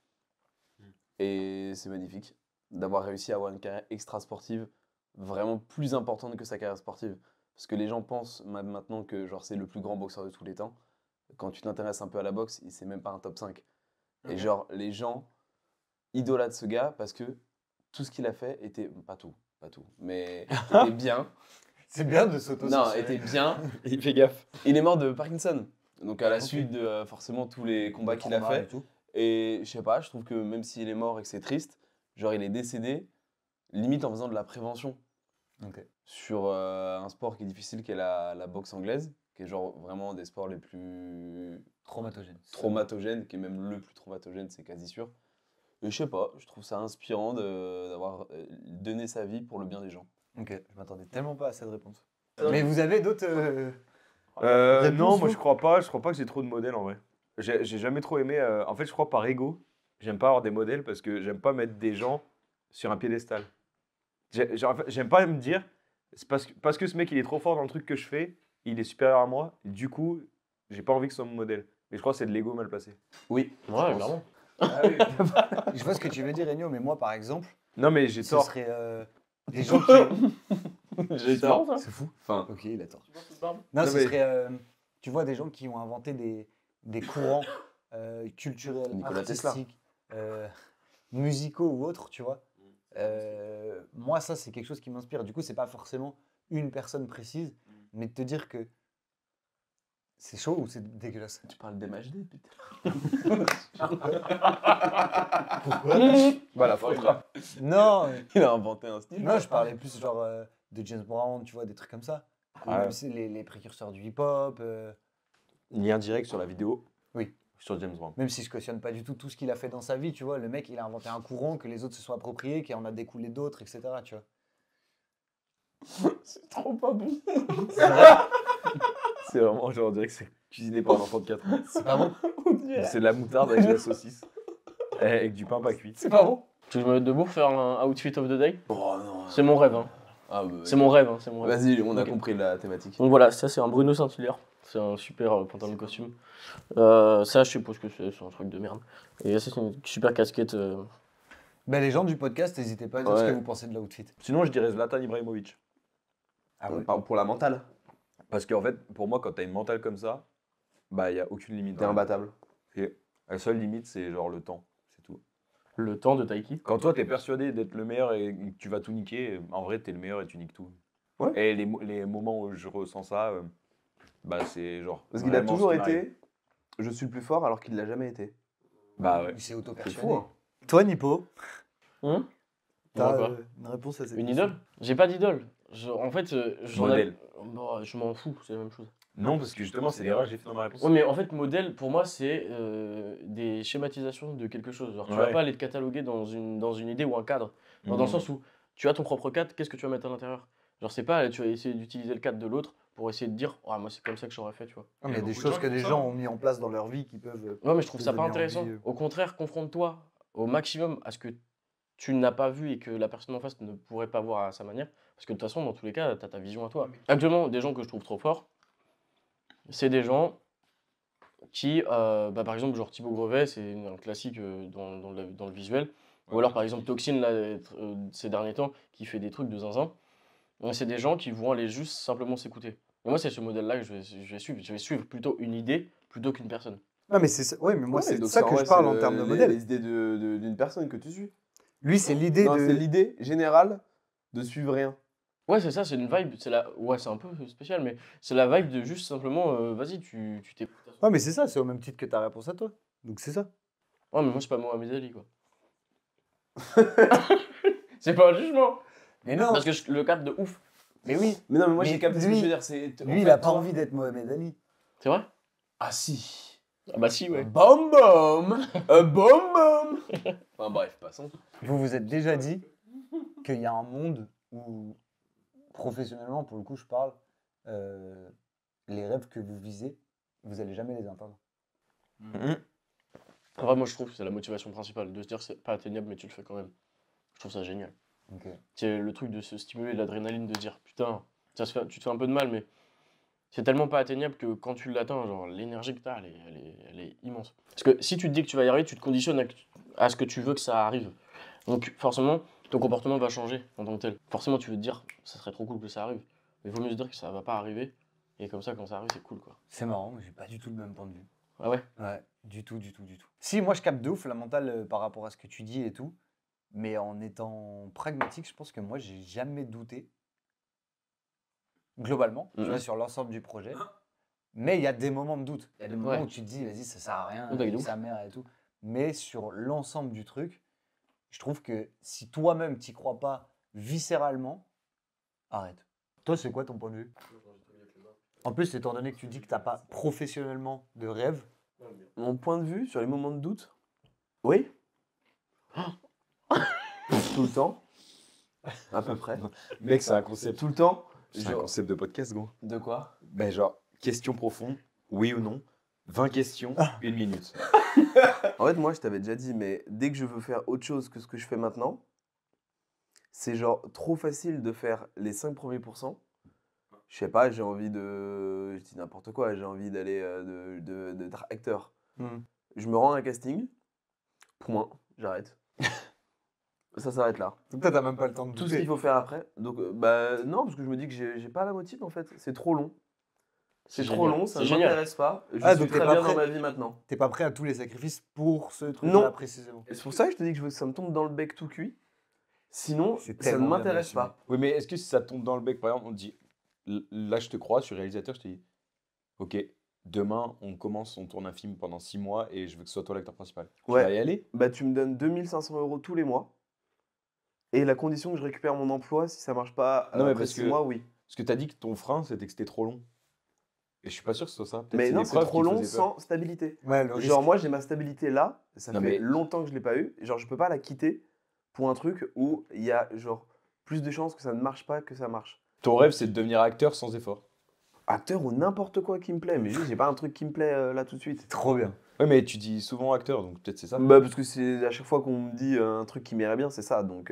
S2: Et c'est magnifique d'avoir réussi à avoir une carrière extra-sportive vraiment plus importante que sa carrière sportive. Parce que les gens pensent maintenant que genre, c'est le plus grand boxeur de tous les temps. Quand tu t'intéresses un peu à la boxe, c'est même pas un top 5. Et genre, les gens idolâtrent ce gars parce que tout ce qu'il a fait était... pas tout, mais était bien.
S1: C'est bien de sauto.
S2: Non, était bien.
S3: Il fait gaffe.
S2: Il est mort de Parkinson. Donc à la suite de forcément tous les combats qu'il a fait. Et je sais pas, je trouve que même s'il est mort et que c'est triste, genre il est décédé limite en faisant de la prévention sur un sport qui est difficile, qui est la boxe anglaise, qui est genre vraiment des sports les plus traumatogènes, qui est même le plus traumatogène, c'est quasi sûr. Et je sais pas, je trouve ça inspirant d'avoir donné sa vie pour le bien des gens.
S1: Ok, je m'attendais tellement pas à cette réponse. Mais vous avez d'autres
S3: non, moi
S1: vous
S3: je crois pas que j'ai trop de modèles en vrai. J'ai jamais trop aimé. En fait, je crois par ego, j'aime pas avoir des modèles parce que j'aime pas mettre des gens sur un piédestal. J'aime pas me dire, c'est parce que ce mec il est trop fort dans le truc que je fais, il est supérieur à moi, et du coup, j'ai pas envie que ce soit mon modèle. Mais je crois que c'est de l'ego mal placé.
S2: Oui,
S4: Ouais, clairement.
S1: Ah oui. Je vois ce que tu veux dire, Enyo, mais moi par exemple,
S3: Non, mais j'ai
S1: ce
S3: tort.
S1: serait des gens qui.
S4: J'ai tort.
S1: C'est fou.
S2: Enfin,
S1: Ok, il a tort.
S4: Tu penses cette barbe
S1: Non,
S3: Non,
S1: ce
S3: mais-
S1: serait, tu vois, des gens qui ont inventé des courants culturels,
S2: Nikola Tesla.
S1: artistiques, musicaux ou autres, tu vois. Moi, ça, c'est quelque chose qui m'inspire. Du coup, c'est pas forcément une personne précise, mais de te dire que c'est chaud ou c'est dégueulasse.
S2: tu parles d'MHD, putain.
S3: Bah, la faute là.
S1: Non,
S2: Il a inventé un style.
S1: non, je parlais plus genre de James Brown, tu vois, des trucs comme ça. Ou
S3: Ah ouais.
S1: même c'est les précurseurs du hip-hop.
S3: Lien direct sur la vidéo.
S1: Oui.
S3: Sur James Brown.
S1: Même si je cautionne pas du tout ce qu'il a fait dans sa vie, tu vois, le mec, il a inventé un courant que les autres se sont appropriés, qui en a découlé d'autres, etc. Tu vois.
S2: C'est trop pas bon.
S3: C'est vraiment, genre, on dirait que c'est cuisiné par un enfant de 4 ans.
S1: C'est pas bon.
S3: C'est de la moutarde avec de la saucisse. Avec du pain pas cuit.
S2: C'est pas bon.
S4: Tu veux me mettre debout pour faire un outfit of the day?
S2: Oh non.
S4: C'est mon rêve, hein.
S2: Ah, bah,
S4: C'est mon rêve, hein. C'est mon rêve.
S2: Vas-y, on a
S4: Ok.
S2: compris la thématique.
S4: Donc voilà, ça c'est un Bruno Saint-Hilaire. C'est un super pantalon de costume. Ça, je suppose que c'est un truc de merde. Et ça, c'est une super casquette.
S1: Ben, les gens du podcast, n'hésitez pas à dire ce que
S2: Ouais.
S1: vous pensez de l'outfit.
S3: Sinon, je dirais Zlatan Ibrahimovic.
S1: Ah ouais.
S2: Pour la mentale,
S3: Parce qu'en fait, pour moi, quand t'as une mentale comme ça, bah, il n'y a aucune limite.
S2: t'es imbattable.
S3: Et la seule limite, c'est genre le temps. C'est tout.
S4: Le temps de Taiki.
S3: Quand toi, t'es persuadé d'être le meilleur et que tu vas tout niquer, en vrai, t'es le meilleur et tu niques tout.
S2: Ouais.
S3: Et les moments où je ressens ça, bah, c'est genre.
S2: Parce qu'il a
S3: vraiment
S2: toujours
S3: ce qui m'arrive.
S2: été je suis le plus fort alors qu'il l'a jamais été.
S3: Bah ouais.
S1: Il s'est
S2: C'est
S1: auto-persuadé.
S2: fou, hein.
S1: Toi, Nippo,
S4: Hum
S1: t'as
S4: Pourquoi
S1: une réponse à cette
S4: Une
S1: question
S4: idole? J'ai pas d'idole. En fait,
S3: Modèle.
S4: Bon, je m'en fous, c'est la même chose.
S3: Non, parce que justement, c'est l'erreur que j'ai fait dans ma réponse.
S4: Ouais, mais en fait, modèle, pour moi, c'est des schématisations de quelque chose. Genre, tu vas
S3: Ouais.
S4: pas aller te cataloguer dans une idée ou un cadre. Genre, dans le sens où tu as ton propre cadre, qu'est-ce que tu vas mettre à l'intérieur? Genre, c'est pas, tu vas essayer d'utiliser le cadre de l'autre pour essayer de dire, oh, moi, c'est comme ça que j'aurais fait, tu vois.
S1: Il y a des choses que des gens ont mis en place dans leur vie qui peuvent.
S4: Ouais, mais je trouve
S1: te
S4: ça pas
S1: donner
S4: intéressant.
S1: envie,
S4: Au contraire, confronte-toi au maximum à ce que tu n'as pas vu et que la personne en face ne pourrait pas voir à sa manière. Parce que de toute façon, dans tous les cas, tu as ta vision à toi. Actuellement, des gens que je trouve trop forts, c'est des gens qui, par exemple, genre Thibaut Grevet, c'est un classique dans le visuel. Ou alors, par exemple, Toxin, là, ces derniers temps, qui fait des trucs de zinzin. C'est des gens qui vont aller juste simplement s'écouter. Et moi, c'est ce modèle-là que je vais suivre. Je vais suivre plutôt une idée plutôt qu'une personne.
S1: Non, mais c'est ouais, mais moi,
S2: Ouais,
S1: c'est
S2: donc
S1: de ça
S2: en
S1: que
S2: vrai,
S1: je parle
S2: c'est
S1: en termes de
S2: les
S1: modèle.
S2: idées d'une personne que tu suis.
S1: Lui, c'est l'idée
S2: Non,
S1: de.
S2: c'est l'idée générale de suivre rien.
S4: Ouais, c'est ça, c'est une vibe. Ouais, c'est un peu spécial, mais c'est la vibe de juste simplement, vas-y, tu t'écoutes.
S1: Ouais, mais c'est ça, c'est au même titre que ta réponse à toi. Donc c'est ça.
S4: Ouais, mais moi, c'est pas Mohamed Ali, quoi. C'est pas un jugement.
S1: Mais non.
S4: Parce que le cadre de ouf.
S1: Mais oui.
S2: Mais non, mais moi
S1: Mais
S2: j'ai capté ce que
S1: lui-
S2: je veux dire. C'est, en
S1: Lui,
S2: fait,
S1: il a pas
S2: toi-
S1: envie d'être Mohamed Ali.
S4: C'est vrai?
S2: Ah si.
S4: Ah bah si, ouais.
S2: Bom bom. Bom bom. Enfin bref, passons.
S1: Vous vous êtes déjà dit qu'il y a un monde où, professionnellement, pour le coup, je parle, les rêves que vous visez, vous allez jamais les atteindre.
S4: En vrai, moi, je trouve que c'est la motivation principale. De se dire, c'est pas atteignable, mais tu le fais quand même. Je trouve ça génial.
S1: Ok.
S4: C'est le truc de se stimuler de l'adrénaline, de se dire, putain, tu te fais un peu de mal, mais c'est tellement pas atteignable que quand tu l'atteins, genre, l'énergie que t'as, elle est immense. Parce que si tu te dis que tu vas y arriver, tu te conditionnes à ce que tu veux que ça arrive. Donc forcément, ton comportement va changer en tant que tel. Forcément, tu veux te dire, ça serait trop cool que ça arrive. Mais il vaut mieux se dire que ça va pas arriver. Et comme ça, quand ça arrive, c'est cool, quoi.
S1: C'est marrant, mais j'ai pas du tout le même point de vue.
S4: Ah ouais?
S1: Ouais, du tout. Si, moi je capte de ouf la mentale par rapport à ce que tu dis et tout, mais en étant pragmatique, je pense que moi j'ai jamais douté, globalement, tu vois, sur l'ensemble du projet. Mais il y a des moments de doute. Il y a des moments
S4: Ouais.
S1: où tu te dis, vas-y, ça sert à rien,
S4: Oui, bah, de ouf.
S1: sa mère et tout. Mais sur l'ensemble du truc, je trouve que si toi-même t'y crois pas viscéralement, arrête. Toi, c'est quoi ton point de vue? En plus, étant donné que tu dis que t'as pas professionnellement de rêve,
S2: Mon point de vue sur les moments de doute, oui. Tout le temps. À peu près.
S3: Mec, c'est un concept.
S2: Tout le temps.
S3: C'est un concept de podcast, gros.
S2: De quoi?
S3: Ben, genre, question profonde, oui ou non, 20 questions, 1 minute.
S2: En fait, moi, je t'avais déjà dit, mais dès que je veux faire autre chose que ce que je fais maintenant, c'est genre trop facile de faire les 5 premiers pourcents. Je sais pas, j'ai envie de. Je dis n'importe quoi, j'ai envie d'aller d'être acteur. Je me rends à un casting, point, j'arrête. Ça s'arrête là.
S1: donc toi, t'as même pas le temps de
S2: Tout ce
S1: douter.
S2: qu'il faut faire après. Donc, bah non, parce que je me dis que j'ai pas la motive en fait. C'est trop long. C'est trop
S4: génial.
S2: long, ça
S4: C'est
S2: ne
S4: génial.
S2: m'intéresse pas. Je
S1: Ah,
S2: suis
S1: donc t'es
S2: très
S1: pas
S2: bien
S1: prêt.
S2: dans ma vie maintenant.
S1: T'es pas prêt à tous les sacrifices pour ce
S2: Non.
S1: truc-là précisément.
S2: Et c'est pour ça que je te dis que je veux que ça me tombe dans le bec tout cuit. Sinon,
S1: C'est
S2: ça ne
S1: tellement bien
S2: m'intéresse
S1: assumé.
S2: pas.
S3: Oui, mais est-ce que si ça tombe dans le bec, par exemple, on te dit, là, je te crois, je suis réalisateur, je te dis, ok, demain, on commence, on tourne un film pendant 6 mois et je veux que ce soit toi l'acteur principal. Tu
S2: Ouais.
S3: vas y aller?
S2: Bah, tu me donnes 2500 € tous les mois. Et la condition que je récupère mon emploi, si ça marche pas
S3: Non, mais
S2: après
S3: parce
S2: 6
S3: que-
S2: mois, oui.
S3: Parce que t'as dit que ton frein, c'était que c'était trop long. Et je suis pas sûr que ce soit ça. Peut-être
S2: Mais non,
S3: des
S2: c'est
S3: preuves
S2: trop
S3: qui te
S2: long
S3: faisaient peur.
S2: sans stabilité.
S1: Ouais, le
S2: Genre,
S1: risque.
S2: moi, j'ai ma stabilité là. Ça
S3: Non,
S2: fait
S3: mais-
S2: longtemps que je l'ai pas eu. Genre, je peux pas la quitter pour un truc où il y a genre plus de chances que ça ne marche pas que ça marche.
S3: Ton rêve, c'est de devenir acteur sans effort.
S2: Acteur ou n'importe quoi qui me plaît, mais juste, j'ai pas un truc qui me plaît là tout de suite.
S1: Trop bien.
S3: Ouais, mais tu dis souvent acteur, donc peut-être c'est ça.
S2: Bah, parce que c'est à chaque fois qu'on me dit un truc qui m'irait bien, c'est ça. Donc,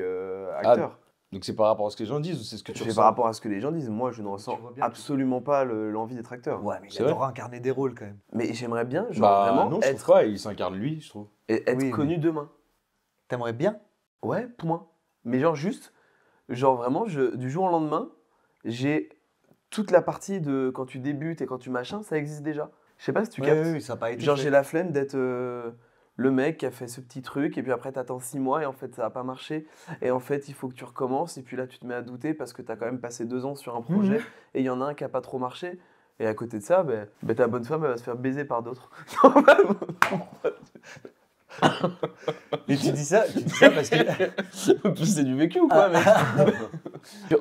S2: acteur.
S3: Donc c'est par rapport à ce que les gens disent ou c'est ce que tu
S2: C'est
S3: ressens?
S2: par rapport à ce que les gens disent. Moi, je ne ressens
S1: vois bien,
S2: absolument pas l'envie d'être acteur.
S1: Ouais, mais il
S3: C'est vrai
S1: adore incarner des rôles quand même.
S2: Mais j'aimerais bien, genre
S3: Bah
S2: vraiment,
S3: non, je trouve
S2: être,
S3: pas, il s'incarne lui, je trouve.
S2: être
S1: Oui,
S2: connu demain.
S1: T'aimerais bien?
S2: Ouais, point. Mais genre juste, genre vraiment, du jour au lendemain, j'ai toute la partie de quand tu débutes et quand tu machin, ça existe déjà. Je sais pas si tu captes.
S1: Oui, ça n'a pas été
S2: Genre
S1: fait.
S2: j'ai la flemme d'être le mec qui a fait ce petit truc et puis après t'attends 6 mois et en fait ça a pas marché et en fait il faut que tu recommences et puis là tu te mets à douter parce que t'as quand même passé 2 ans sur un projet et il y en a un qui a pas trop marché et à côté de ça, ta bonne femme elle va se faire baiser par d'autres.
S1: Et tu dis ça parce que.
S2: C'est du vécu ou quoi mec?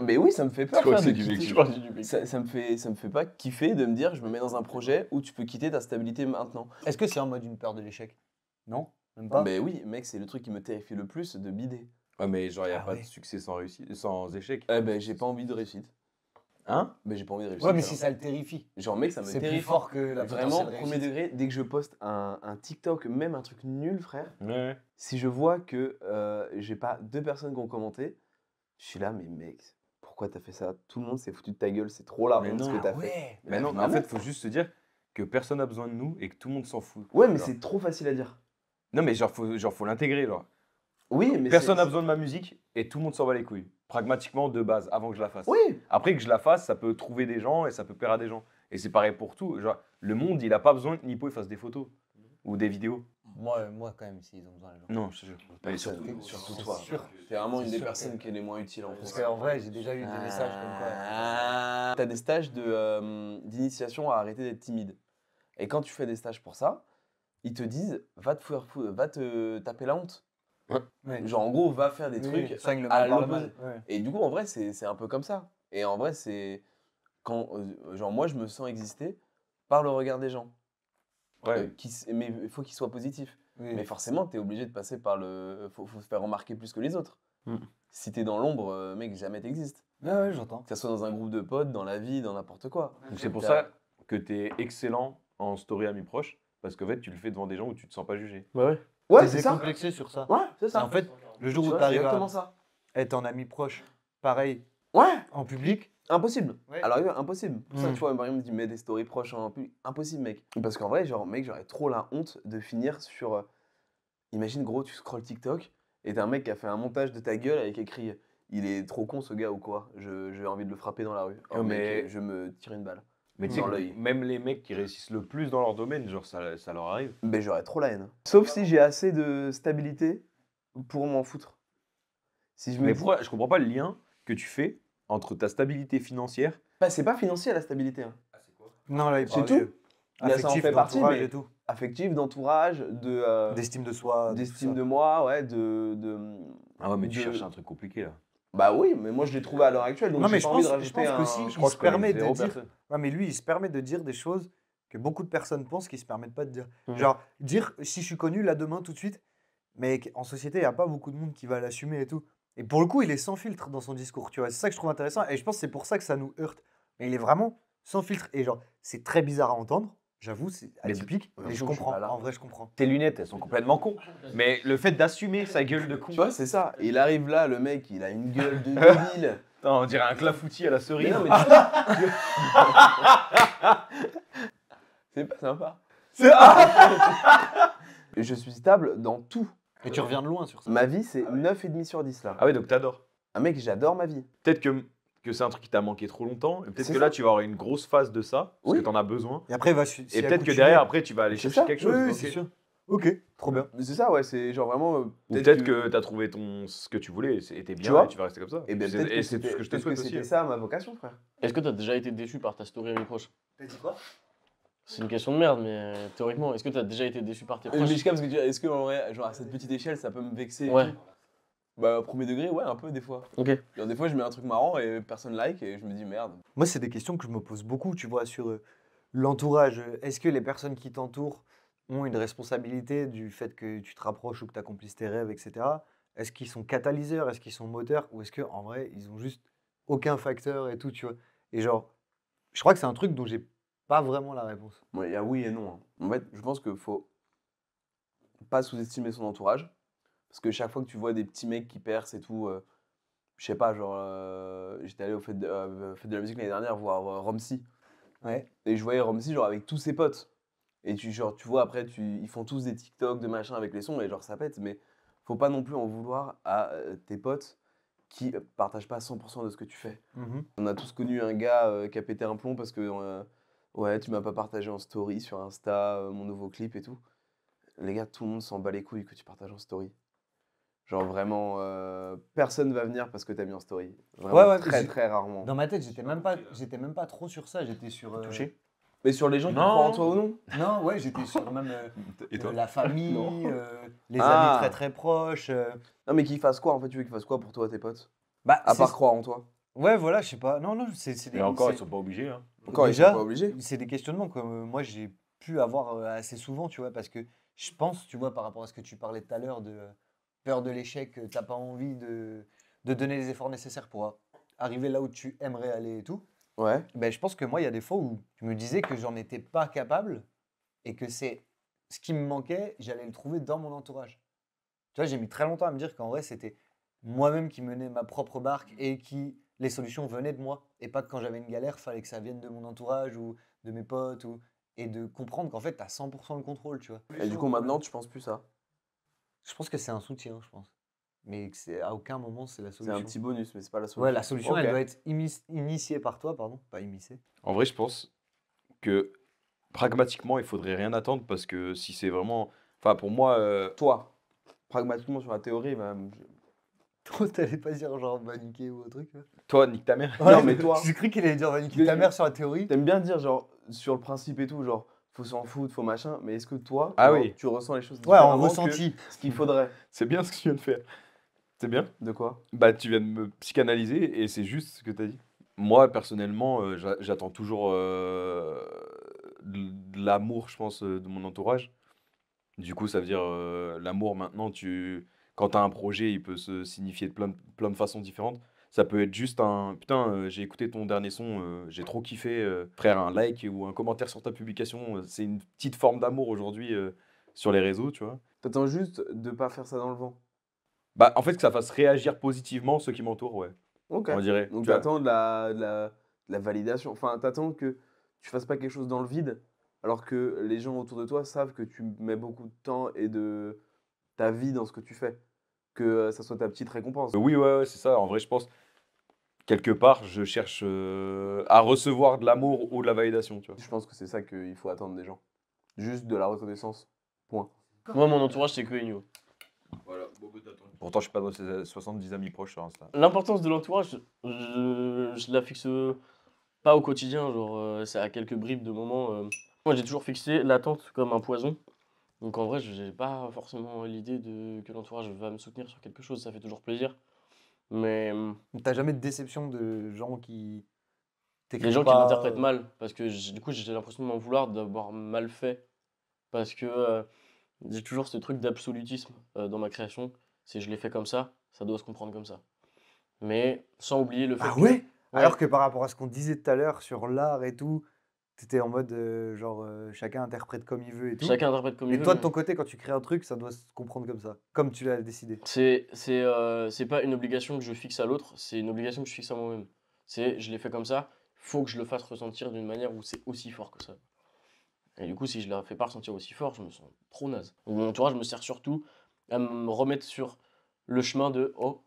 S2: Mais oui, ça me fait peur.
S3: Je crois que
S2: frère,
S3: c'est
S2: de
S3: du
S2: quitter.
S3: vécu.
S4: Je crois que c'est du vécu.
S2: Ça me fait pas kiffer de me dire je me mets dans un projet où tu peux quitter ta stabilité maintenant.
S1: Est-ce que c'est en mode une peur de l'échec? Non? Même pas?
S2: Mais oui, mec, c'est le truc qui me terrifie le plus de bider.
S3: Ouais, mais genre, il n'y a
S1: Ah
S3: pas
S1: ouais.
S3: de succès sans réussite, sans échec.
S2: Eh ben, j'ai pas envie de réussite.
S3: Hein?
S2: Mais j'ai pas envie de réussite.
S1: Ouais, mais
S2: alors.
S1: si ça le terrifie.
S2: Genre, mec, ça me
S1: C'est plus
S2: terrifie.
S1: fort que la
S2: Vraiment,
S1: potentielle
S2: premier
S1: réussite.
S2: degré, dès que je poste un TikTok, même un truc nul, frère,
S3: Ouais.
S2: si je vois que j'ai pas 2 personnes qui ont commenté, je suis là, mais mec, pourquoi t'as fait ça? Tout le monde s'est foutu de ta gueule, c'est trop la
S3: Mais
S2: honte ce
S3: non.
S2: que t'as
S1: Ah
S2: fait.
S1: ouais.
S3: Mais non, mais en
S2: vraiment.
S3: fait, il faut juste se dire que personne n'a besoin de nous et que tout le monde s'en fout.
S2: Ouais, mais
S3: Genre.
S2: c'est trop facile à dire.
S3: Non, mais genre, faut l'intégrer, genre.
S2: Oui, mais
S3: Personne n'a
S2: c'est-
S3: besoin de ma musique et tout le monde s'en bat les couilles. Pragmatiquement, de base, avant que je la fasse.
S2: Oui,
S3: Après que je la fasse, ça peut trouver des gens et ça peut plaire à des gens. Et c'est pareil pour tout. Genre, le monde, il a pas besoin que Nipo il fasse des photos ou des vidéos.
S1: Moi, quand même, s'ils ont besoin, les gens.
S3: Non, je te jure.
S2: mais
S1: surtout-
S2: surtout
S1: c'est
S2: toi.
S1: sûr.
S2: T'es vraiment
S1: C'est
S2: une des
S1: sûr
S2: personnes
S1: que-
S2: qui est les moins utiles en
S1: Parce
S2: France.
S1: qu'en vrai, j'ai déjà eu des messages comme quoi.
S2: T'as des stages d'initiation à arrêter d'être timide. Et quand tu fais des stages pour ça, ils te disent va te taper la honte.
S1: Ouais.
S2: Genre en gros, va faire des
S1: Oui,
S2: trucs.
S1: soigne le
S2: à
S1: mal par le
S2: l'opposé.
S1: mal. Ouais.
S2: Et du coup, en vrai, c'est un peu comme ça. Et en vrai, c'est quand genre moi, je me sens exister par le regard des gens.
S3: Ouais.
S2: Mais il faut qu'il soit positif.
S1: Oui.
S2: Mais forcément, t'es obligé de passer par le. Faut se faire remarquer plus que les autres.
S3: Mm.
S2: Si t'es dans l'ombre, mec, jamais t'existes.
S1: Ouais, j'entends.
S2: Que ça soit dans un groupe de potes, dans la vie, dans n'importe quoi.
S3: Donc c'est pour
S2: T'as-
S3: ça que tu es excellent en story amis proches. Parce qu'en fait, tu le fais devant des gens où tu te sens pas jugé.
S4: Bah ouais.
S2: Ouais,
S1: T'es
S2: c'est ça.
S1: décomplexé sur ça.
S2: Ouais, c'est
S1: Et
S2: ça.
S1: en fait, le jour
S2: Tu
S1: où
S2: vois,
S1: tu
S2: c'est
S1: arrives
S2: exactement
S1: à
S2: ça.
S1: être en ami proche, pareil,
S2: Ouais,
S1: en public,
S2: impossible.
S1: Ouais.
S2: Alors, impossible. Pour ça,
S1: Mm.
S2: tu vois, Mariam me dit, mets des stories proches en public. Impossible, mec. Parce qu'en vrai, genre, mec, j'aurais trop la honte de finir sur imagine gros, tu scrolles TikTok et t'as un mec qui a fait un montage de ta gueule avec écrit « Il est trop con ce gars ou quoi ? J'ai envie de le frapper dans la rue. Oh,
S3: mais-
S2: mec, je me tire une balle. »
S3: Mais tu sais
S2: Dans
S3: que
S2: l'œil.
S3: même les mecs qui réussissent le plus dans leur domaine, genre ça leur arrive.
S2: Ben j'aurais trop la haine. Sauf si j'ai assez de stabilité pour m'en foutre. Si je me
S3: Mais
S2: dis,
S3: pourquoi je comprends pas le lien que tu fais entre ta stabilité financière.
S2: bah, c'est pas financier la stabilité. Hein.
S1: Non, là, il
S2: C'est
S1: parle
S2: tout.
S1: de
S2: Là, ça en
S1: affectif,
S2: fait partie,
S1: d'entourage
S2: mais-
S1: et tout.
S2: Affectif, d'entourage,
S1: D'estime de soi.
S2: d'estime
S1: tout
S2: de moi, ouais,
S3: Ah ouais, mais tu
S2: de-
S3: cherches un truc compliqué là.
S2: Bah oui, mais moi je l'ai trouvé à l'heure actuelle, donc
S1: Non,
S2: j'ai
S1: mais
S2: pas
S1: je
S2: envie de
S1: pense- je
S2: rajouter
S1: pense que
S2: un...
S1: si-
S3: Je crois
S1: se
S3: que je connais
S1: permet de
S3: zéro
S1: dire-
S3: personne.
S1: ça. Ouais, mais lui, il se permet de dire des choses que beaucoup de personnes pensent qu'ils se permettent pas de dire.
S2: Mhm.
S1: Genre, dire si je suis connu là demain tout de suite, mais en société, il n'y a pas beaucoup de monde qui va l'assumer et tout. Et pour le coup, il est sans filtre dans son discours, tu vois. C'est ça que je trouve intéressant et je pense que c'est pour ça que ça nous heurte. Mais il est vraiment sans filtre et genre, c'est très bizarre à entendre, j'avoue, c'est
S3: Mais
S1: atypique,
S2: de
S1: mais
S2: toute
S1: je
S2: façon, je suis
S1: comprends.
S2: pas là.
S1: En vrai, je comprends.
S3: Tes lunettes, elles sont complètement cons. Mais le fait d'assumer sa gueule de con.
S2: Tu vois, c'est ça. Il arrive là, le mec, il a une gueule de débile.
S3: Putain, on dirait un clafoutis à la cerise.
S2: Mais non, mais c'est pas sympa. Et je suis stable dans tout.
S1: Et tu reviens de loin sur ça.
S2: Ma vie, c'est 9,5 sur 10 là.
S3: Ah ouais, donc t'adores.
S2: Un mec, j'adore ma vie.
S3: Peut-être que c'est un truc qui t'a manqué trop longtemps. Et peut-être
S2: C'est
S3: que
S2: ça.
S3: là, tu vas avoir une grosse phase de ça. Parce
S2: Oui.
S3: que t'en as besoin.
S1: Et après, il va
S3: Et peut-être que derrière, après, tu vas aller
S2: C'est
S3: chercher
S2: ça.
S3: quelque chose.
S1: Oui, oui,
S3: Ok.
S1: c'est sûr. Ok, trop bien.
S2: C'est ça, ouais, c'est genre vraiment.
S3: Ou peut-être que t'as trouvé ce que tu voulais et t'es bien
S2: vois
S3: et tu vas rester comme ça.
S2: Et ben
S3: C'est-
S2: peut-être que
S3: c'est tout ce que je te
S2: peut-être
S3: souhaite
S2: que
S3: aussi.
S2: c'était ça ma vocation, frère.
S4: Est-ce que tu as déjà été déçu par ta story avec les proches?
S1: T'as dit quoi?
S4: C'est une question de merde, mais théoriquement, est-ce que tu as déjà été déçu par tes proches?
S2: Mishka, parce que est-ce que en vrai, genre à cette petite échelle, ça peut me vexer et
S4: Ouais.
S2: tout Bah, au premier degré, ouais, un peu des fois.
S4: Ok.
S2: Genre, des fois, je mets un truc marrant et personne like et je me dis merde.
S1: Moi, c'est des questions que je me pose beaucoup, tu vois, sur l'entourage. Est-ce que les personnes qui t'entourent ont une responsabilité du fait que tu te rapproches ou que tu accomplisses tes rêves, etc. Est-ce qu'ils sont catalyseurs? Est-ce qu'ils sont moteurs? Ou est-ce qu'en vrai, ils ont juste aucun facteur et tout, tu vois? Et genre, je crois que c'est un truc dont j'ai pas vraiment la réponse.
S2: Ouais, il y a oui et non. Hein. En fait, je pense qu'il faut pas sous-estimer son entourage. Parce que chaque fois que tu vois des petits mecs qui percent et tout, je sais pas, genre, j'étais allé au fête de la musique l'année dernière voir Romsey.
S1: Ouais.
S2: Et je voyais Romsey genre avec tous ses potes. Et tu vois après, ils font tous des TikTok de machin avec les sons et genre ça pète. Mais faut pas non plus en vouloir à tes potes qui partagent pas 100% de ce que tu fais. On a tous connu un gars qui a pété un plomb parce que ouais, tu m'as pas partagé en story sur Insta mon nouveau clip et tout. Les gars, tout le monde s'en bat les couilles que tu partages en story. Genre vraiment, personne va venir parce que t'as mis en story. Vraiment,
S1: Ouais,
S2: très
S1: j'ai-
S2: très rarement.
S1: Dans ma tête, j'étais même pas trop sur ça. J'étais sur.
S2: Touché. Mais sur les gens qui
S3: Non.
S2: croient en toi ou non.
S1: Non, ouais, j'étais sur même
S3: Et toi
S1: la famille,
S2: Non.
S1: les
S2: Ah.
S1: amis très très proches.
S2: Non mais qu'ils fassent quoi en fait, tu veux qu'ils fassent quoi pour toi tes potes?
S1: Bah,
S2: À
S1: c'est-
S2: part croire en toi.
S1: Ouais, voilà, je sais pas. Non, c'est des.
S3: Mais encore,
S1: c'est-
S3: ils sont pas obligés. Hein.
S2: Encore
S1: Déjà,
S2: ils sont pas obligés.
S1: c'est des questionnements que moi j'ai pu avoir assez souvent, tu vois, parce que je pense, tu vois, par rapport à ce que tu parlais tout à l'heure de peur de l'échec, t'as pas envie de donner les efforts nécessaires pour arriver là où tu aimerais aller et tout.
S2: Ouais.
S1: Ben, je pense que moi, il y a des fois où je me disais que j'en étais pas capable et que c'est ce qui me manquait, j'allais le trouver dans mon entourage. Tu vois, j'ai mis très longtemps à me dire qu'en vrai, c'était moi-même qui menais ma propre barque et qui les solutions venaient de moi et pas que quand j'avais une galère, fallait que ça vienne de mon entourage ou de mes potes et de comprendre qu'en fait, tu as 100% le contrôle, tu vois.
S2: Et du coup maintenant tu penses plus ça.
S1: Je pense que c'est un soutien, je pense. Mais que c'est à aucun moment, c'est la
S2: C'est
S1: solution.
S2: un petit bonus mais c'est pas la solution.
S1: Ouais, la solution,
S2: Ok.
S1: elle doit être initiée par toi, pardon, pas immiscée.
S3: En vrai, je pense que pragmatiquement, il faudrait rien attendre parce que si c'est vraiment. Enfin, pour moi,
S2: Toi, pragmatiquement sur la théorie, bah,
S1: Toi, t'allais pas dire genre va niquer ou un truc là.
S3: toi, nique ta mère.
S2: Non, mais toi-
S1: J'ai cru qu'il allait dire va niquer ta mère sur la théorie.
S2: t'aimes bien dire genre sur le principe et tout, genre faut s'en foutre, faut machin, mais est-ce que toi,
S3: Ah
S2: genre,
S3: oui.
S2: tu ressens les choses
S1: Ouais, en
S2: différemment que
S1: ressenti.
S2: ce qu'il faudrait?
S3: C'est bien ce que tu viens de faire. C'est bien.
S2: De quoi?
S3: Bah, tu viens de me psychanalyser et c'est juste ce que tu as dit. Moi, personnellement, j'attends toujours de l'amour, je pense, de mon entourage. Du coup, ça veut dire l'amour maintenant, quand tu as un projet, il peut se signifier de plein de façons différentes. Ça peut être juste un putain, j'ai écouté ton dernier son, j'ai trop kiffé, frère, un like ou un commentaire sur ta publication. C'est une petite forme d'amour aujourd'hui sur les réseaux, tu vois.
S2: T'attends juste de pas faire ça dans le vent.
S3: Bah, en fait, que ça fasse réagir positivement ceux qui m'entourent, ouais,
S2: Ok.
S3: on dirait.
S2: Donc
S3: Tu vois.
S2: t'attends de la validation. Enfin, t'attends que tu fasses pas quelque chose dans le vide, alors que les gens autour de toi savent que tu mets beaucoup de temps et ta vie dans ce que tu fais, que ça soit ta petite récompense.
S3: Oui, ouais, c'est ça. En vrai, je pense, quelque part, je cherche à recevoir de l'amour ou de la validation, tu vois.
S2: Je pense que c'est ça qu'il faut attendre des gens. Juste de la reconnaissance. Point.
S4: Moi, mon entourage, c'est que Enyo.
S3: Voilà, beaucoup d'attentes. Pourtant, je suis pas dans ces 70 amis proches sur Insta.
S4: L'importance de l'entourage, je la fixe pas au quotidien, genre c'est à quelques bribes de moments. Moi, j'ai toujours fixé l'attente comme un poison. Donc en vrai, j'ai pas forcément l'idée que l'entourage va me soutenir sur quelque chose, ça fait toujours plaisir. Mais
S1: T'as jamais de déception de gens qui
S4: les
S1: t'écrivent
S4: gens qui
S1: pas,
S4: l'interprètent mal, parce que du coup, j'ai l'impression de m'en vouloir d'avoir mal fait. Parce que j'ai toujours ce truc d'absolutisme dans ma création. C'est je l'ai fait comme ça doit se comprendre comme ça. Mais sans oublier le fait
S1: Ah
S4: que.
S1: ouais? Alors que par rapport à ce qu'on disait tout à l'heure sur l'art et tout, t'étais en mode genre chacun interprète comme il veut et tout.
S4: Chacun interprète comme il
S1: Et
S4: veut.
S1: toi, de
S4: mais
S1: ton côté, quand tu crées un truc, ça doit se comprendre comme ça, comme tu l'as décidé.
S4: C'est pas une obligation que je fixe à l'autre, c'est une obligation que je fixe à moi-même. C'est je l'ai fait comme ça, faut que je le fasse ressentir d'une manière où c'est aussi fort que ça. Et du coup, si je la fais pas ressentir aussi fort, je me sens trop naze. Donc, mon entourage me sert surtout à me remettre sur le chemin de oh,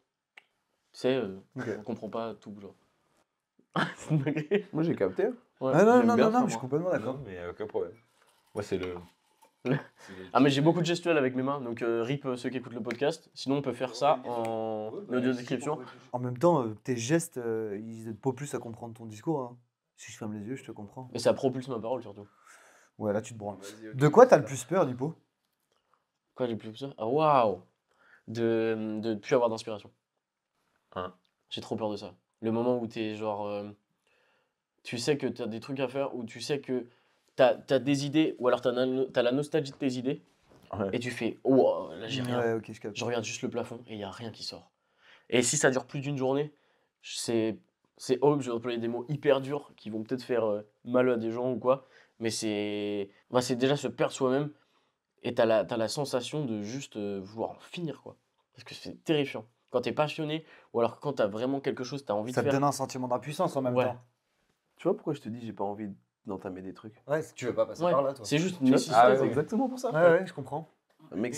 S4: tu sais, on comprend pas tout, genre. C'est une dinguerie.
S2: Moi, j'ai capté.
S4: Ouais.
S1: Ah non,
S2: j'aime
S1: non,
S2: bien
S1: non,
S2: ça,
S1: non, mais je
S2: moi.
S1: suis complètement d'accord.
S3: Non, mais aucun problème. Moi, c'est le.
S4: Ah, mais j'ai beaucoup de gestuels avec mes mains, donc rip ceux qui écoutent le podcast. Sinon, on peut faire ça en audio description.
S1: En même temps, tes gestes, ils aident pas plus à comprendre ton discours, hein. Si je ferme les yeux, je te comprends.
S4: Et ça propulse ma parole surtout.
S1: Ouais, là, tu te branles. De quoi t'as le plus peur, Nipo?
S4: Quoi, j'ai plus ça? Ah, waouh! De plus avoir d'inspiration.
S3: Hein.
S4: J'ai trop peur de ça. Le moment où t'es genre. Tu sais que t'as des trucs à faire, ou tu sais que t'as des idées, ou alors t'as la nostalgie de tes idées,
S3: Ouais.
S4: et tu fais oh, là j'ai rien.
S1: Ouais, ok, je capte.
S4: Je regarde juste le plafond et il n'y a rien qui sort. Et si ça dure plus d'une journée, c'est horrible, je vais employer des mots hyper durs qui vont peut-être faire mal à des gens ou quoi, mais c'est déjà se perdre soi-même et t'as la sensation de juste vouloir en finir, quoi. Parce que c'est terrifiant. Quand t'es passionné ou alors quand t'as vraiment quelque chose que t'as envie
S1: Ça
S4: de
S1: te
S4: faire.
S1: donne un sentiment d'impuissance en même
S4: Ouais.
S1: temps.
S2: Tu vois pourquoi je te dis j'ai pas envie d'entamer des trucs?
S1: Ouais, si tu veux pas passer
S4: Ouais,
S1: par là, toi.
S4: c'est juste une
S2: Tu vois,
S4: nécessité.
S2: ah ouais,
S4: quoi.
S2: c'est exactement pour ça.
S1: Ouais, ouais, je comprends.
S2: Mec,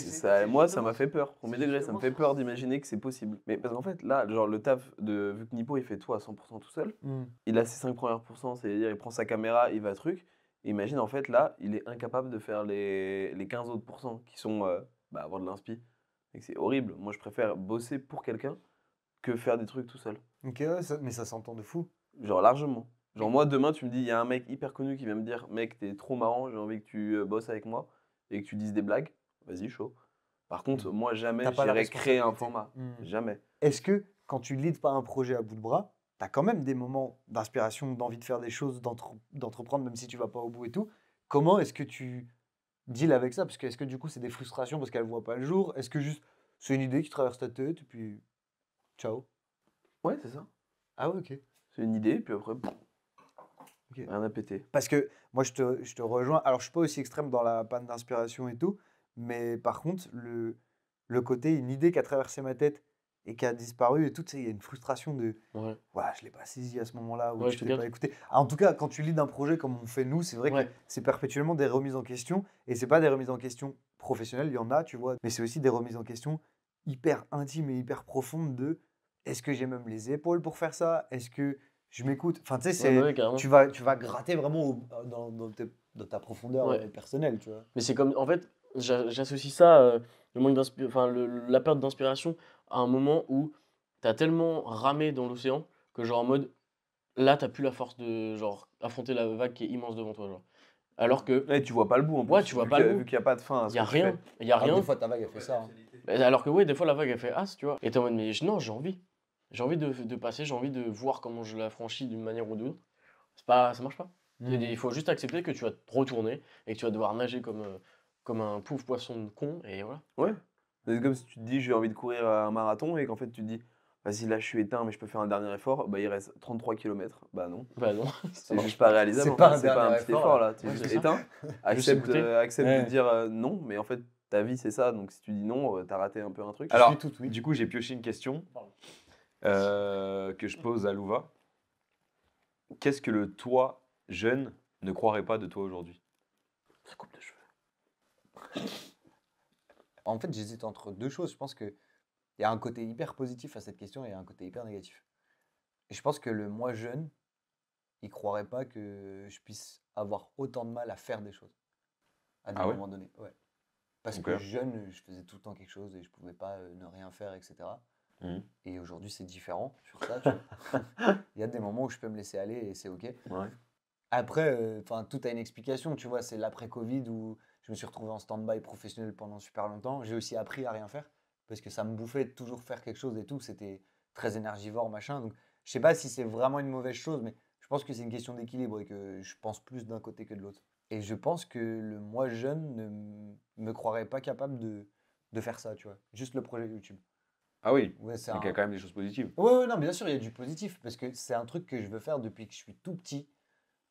S2: moi, ça m'a fait peur. Premier degré, ça me fait peur d'imaginer que c'est possible. Mais parce qu'en fait, là, genre, le taf vu que Nipo, il fait tout à 100% tout seul, il a ses 5 premières pourcents, c'est-à-dire, il prend sa caméra, il va truc. Et imagine, en fait, là, il est incapable de faire les 15 autres pourcents qui sont avoir de l'inspi. Et que c'est horrible. Moi, je préfère bosser pour quelqu'un que faire des trucs tout seul.
S1: Ok, ouais, mais ça s'entend de fou.
S2: Genre, largement. Genre, moi, demain, tu me dis, il y a un mec hyper connu qui vient me dire, mec, t'es trop marrant, j'ai envie que tu bosses avec moi et que tu dises des blagues. Vas-y, chaud. Par contre, moi, jamais
S1: T'as pas la
S2: j'irai créer un
S1: responsabilité.
S2: format. Jamais.
S1: Est-ce que quand tu leads pas un projet à bout de bras, t'as quand même des moments d'inspiration, d'envie de faire des choses, d'entreprendre, même si tu vas pas au bout et tout? Comment est-ce que tu deals avec ça? Parce que est-ce que du coup c'est des frustrations parce qu'elles voient pas le jour? Est-ce que juste c'est une idée qui traverse ta tête et puis ciao?
S2: Ouais, c'est ça.
S1: Ah ouais, ok.
S2: C'est une idée, puis après, rien à péter.
S1: Parce que moi je te rejoins. Alors je suis pas aussi extrême dans la panne d'inspiration et tout, mais par contre le côté une idée qui a traversé ma tête et qui a disparu et tout, tu sais, il y a une frustration de
S4: Ouais.
S1: ouais, je l'ai pas saisi à ce moment-là ou
S4: Ouais,
S1: je
S4: je te
S1: l'ai pas
S4: capte.
S1: écouté. Ah, en tout cas, quand tu lis d'un projet comme on fait nous, c'est vrai
S4: Ouais.
S1: que c'est perpétuellement des remises en question et c'est pas des remises en question professionnelles, il y en a, tu vois, mais c'est aussi des remises en question hyper intimes et hyper profondes de est-ce que j'ai même les épaules pour faire ça? Est-ce que je m'écoute? Enfin, tu sais,
S4: Ouais,
S1: c'est
S4: bah ouais, carrément.
S1: tu vas gratter vraiment dans ta profondeur
S4: Ouais.
S1: personnelle, tu vois.
S4: Mais c'est comme, en fait, j'associe ça, le manque enfin, la perte d'inspiration à un moment où t'as tellement ramé dans l'océan que genre en mode, là t'as plus la force de genre affronter la vague qui est immense devant toi, genre. Alors que,
S2: Ouais, tu vois pas le bout en plus.
S4: Ouais, tu vois
S2: vu
S4: pas
S2: qu'il y
S4: le
S2: a-
S4: bout.
S2: Vu qu'il n'y a pas de fin à ce
S4: y a
S2: que tu
S4: rien,
S2: fais.
S4: y a
S1: Ah,
S4: rien.
S1: des fois ta vague elle fait ça, hein.
S4: Mais alors que ouais, des fois la vague elle fait as, tu vois. Et t'es en mode, mais non, j'ai envie. J'ai envie de passer, j'ai envie de voir comment je la franchis d'une manière ou d'une autre. Ça marche pas. Il faut juste accepter que tu vas te retourner et que tu vas devoir nager comme un pauvre poisson de con et voilà.
S2: Ouais. C'est comme si tu te dis, j'ai envie de courir un marathon et qu'en fait, tu te dis, vas-y, là, je suis éteint, mais je peux faire un dernier effort. Bah, il reste 33 km. Bah, non.
S4: Bah non.
S2: C'est juste pas réalisable.
S1: C'est
S2: en
S1: pas
S2: fait,
S1: un
S2: c'est pas un
S1: dernier
S2: petit
S1: effort,
S2: effort là. Tu es
S4: Ouais,
S2: juste
S4: c'est ça.
S2: éteint. Accepte,
S4: écouter.
S2: accepte
S1: Ouais.
S2: de dire non, mais en fait, ta vie, c'est ça. Donc, si tu dis non, t'as raté un peu un truc.
S3: Alors,
S1: suis tout oui.
S3: du coup, j'ai pioché une question
S4: Pardon.
S3: que je pose à Louva. Qu'est-ce que le toi, jeune, ne croirait pas de toi aujourd'hui?
S4: Ça coupe de cheveux.
S1: En fait, j'hésite entre deux choses. Je pense qu'il y a un côté hyper positif à cette question et un côté hyper négatif. Et je pense que le moi jeune, il croirait pas que je puisse avoir autant de mal à faire des choses à des
S3: Ah ouais?
S1: moments donnés. Ouais. Parce
S3: Ok.
S1: que jeune, je faisais tout le temps quelque chose et je pouvais pas ne rien faire, etc.
S3: Mhm.
S1: Et aujourd'hui, c'est différent sur ça, tu vois. Il y a des moments où je peux me laisser aller et c'est OK.
S3: Ouais.
S1: Après, tout a une explication, tu vois. C'est l'après-Covid où je me suis retrouvé en stand-by professionnel pendant super longtemps. J'ai aussi appris à rien faire parce que ça me bouffait de toujours faire quelque chose et tout. C'était très énergivore, machin. Donc, je sais pas si c'est vraiment une mauvaise chose, mais je pense que c'est une question d'équilibre et que je pense plus d'un côté que de l'autre. Et je pense que le moi jeune me croirait pas capable de faire ça, tu vois. Juste le projet YouTube.
S3: Ah oui,
S1: Ouais, c'est
S3: donc il y a quand même des choses positives.
S1: Ouais, non, bien sûr, il y a du positif parce que c'est un truc que je veux faire depuis que je suis tout petit,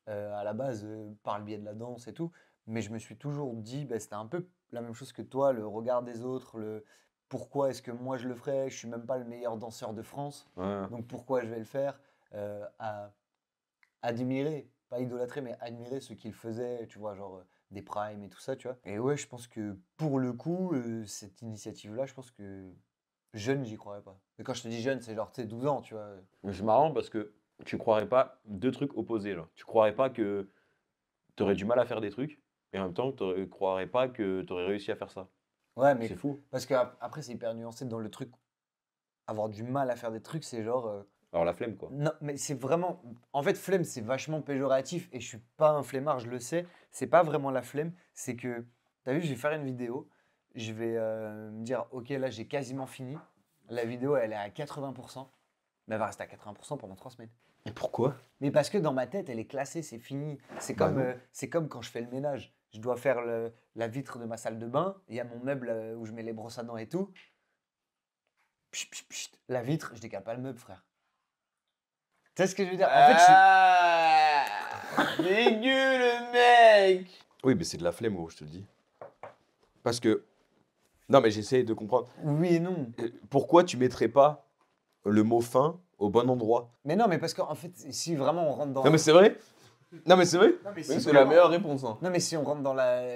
S1: à la base, par le biais de la danse et tout. Mais je me suis toujours dit, bah, c'était un peu la même chose que toi, le regard des autres, le pourquoi est-ce que moi je le ferais? Je suis même pas le meilleur danseur de France,
S3: Ouais.
S1: donc pourquoi je vais le faire? À admirer, pas idolâtrer, mais admirer ce qu'il faisait, tu vois, genre des primes et tout ça, tu vois. Et ouais, je pense que pour le coup, cette initiative-là, je pense que jeune, j'y croirais pas. Mais quand je te dis jeune, c'est genre, tu sais, 12 ans, tu vois.
S3: Mais c'est marrant parce que tu croirais pas deux trucs opposés là. Tu croirais pas que tu aurais du mal à faire des trucs et en même temps tu croirais pas que tu aurais réussi à faire ça.
S1: Ouais, mais
S3: C'est fou.
S1: parce que après, c'est hyper nuancé dans le truc. Avoir du mal à faire des trucs, c'est genre.
S3: Alors la flemme quoi.
S1: Non, mais c'est vraiment. En fait, flemme, c'est vachement péjoratif et je suis pas un flemmard, je le sais. C'est pas vraiment la flemme, c'est que. T'as vu, je vais faire une vidéo. Je vais me dire, ok, là, j'ai quasiment fini. La vidéo, elle est à 80%. Mais elle va rester à 80% pendant 3 semaines.
S3: Et pourquoi?
S1: Mais parce que dans ma tête, elle est classée, c'est fini.
S3: Bah non.
S1: C'est comme quand je fais le ménage. Je dois faire la vitre de ma salle de bain. Il y a mon meuble où je mets les brosses à dents et tout. Pchit, pchit, pchit. La vitre, je décale pas le meuble, frère. Tu sais ce que je veux dire? En fait,
S2: Dégueu le mec.
S3: Oui, mais c'est de la flemme gros, je te le dis. Parce que non mais j'essaie de comprendre.
S1: Oui et non.
S3: Pourquoi tu mettrais pas le mot fin au bon endroit?
S1: Mais non, mais parce qu'en fait, si vraiment on rentre dans.
S3: Non mais c'est vrai. Non mais c'est vrai.
S1: Non, mais
S2: C'est
S1: si
S2: la meilleure réponse. Hein.
S1: Non, mais si on rentre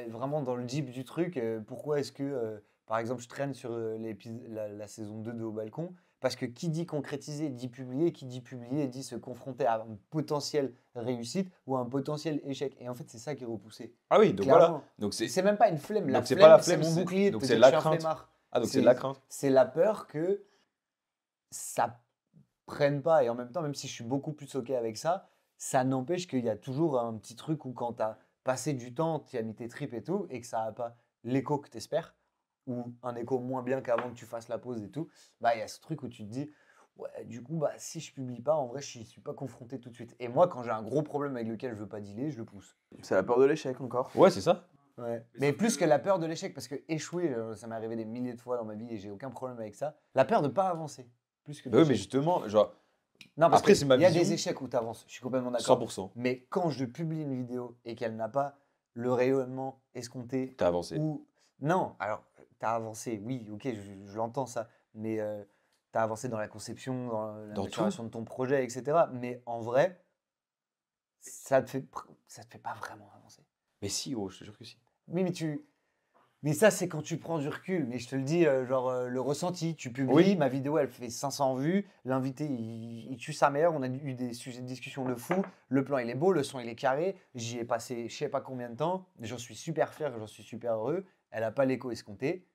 S1: vraiment dans le deep du truc, pourquoi est-ce que, par exemple, je traîne sur la saison 2 de Au Balcon? Parce que qui dit concrétiser dit publier, qui dit publier dit se confronter à une potentielle réussite ou à un potentiel échec. Et en fait, c'est ça qui est repoussé.
S3: Ah oui, donc
S1: Clairement.
S3: voilà. Donc
S1: C'est même pas une flemme. La
S3: donc c'est
S1: flemme,
S3: pas la
S1: c'est
S3: flemme,
S1: mon
S3: c'est-
S1: bouclier. de
S3: donc
S1: te
S3: c'est
S1: dire
S3: la
S1: que je suis un
S3: crainte.
S1: flemmard.
S3: Ah donc c'est de la crainte.
S1: C'est la peur que ça prenne pas. Et en même temps, même si je suis beaucoup plus OK avec ça, ça n'empêche qu'il y a toujours un petit truc où quand tu as passé du temps, tu as mis tes tripes et tout, et que ça n'a pas l'écho que tu espères, ou un écho moins bien qu'avant que tu fasses la pause et tout, bah il y a ce truc où tu te dis, ouais, du coup, bah si je publie pas, en vrai, je n'y suis pas confronté tout de suite. Et moi, quand j'ai un gros problème avec lequel je veux pas dealer, je le pousse.
S2: C'est la peur de l'échec encore.
S3: Ouais, c'est ça.
S1: Ouais. Mais plus que la peur de l'échec, parce que échouer, ça m'est arrivé des milliers de fois dans ma vie et j'ai aucun problème avec ça. La peur de ne pas avancer, plus que
S3: Bah oui, mais
S1: l'échec.
S3: justement, genre
S1: Non, parce
S3: après,
S1: que
S3: c'est ma
S1: il y a
S3: vision.
S1: des échecs où tu avances, je suis complètement d'accord.
S3: 100%.
S1: Mais quand je publie une vidéo et qu'elle n'a pas le rayonnement escompté,
S3: T'as avancé.
S1: ou. Non, alors, tu as avancé, oui, ok, je l'entends ça, mais tu as avancé dans la conception, dans la
S3: Dans
S1: maturation de ton projet, etc. Mais en vrai, ça te fait pas vraiment avancer.
S3: Mais si, oh, je te jure que si.
S1: Oui, mais ça, c'est quand tu prends du recul. Mais je te le dis, le ressenti. Tu publies,
S3: Oui.
S1: ma vidéo, elle fait 500 vues. L'invité, il tue sa mère. On a eu des sujets de discussion de fou. Le plan, il est beau. Le son, il est carré. J'y ai passé je sais pas combien de temps. J'en suis super fier. J'en suis super heureux. Elle n'a pas l'écho escompté.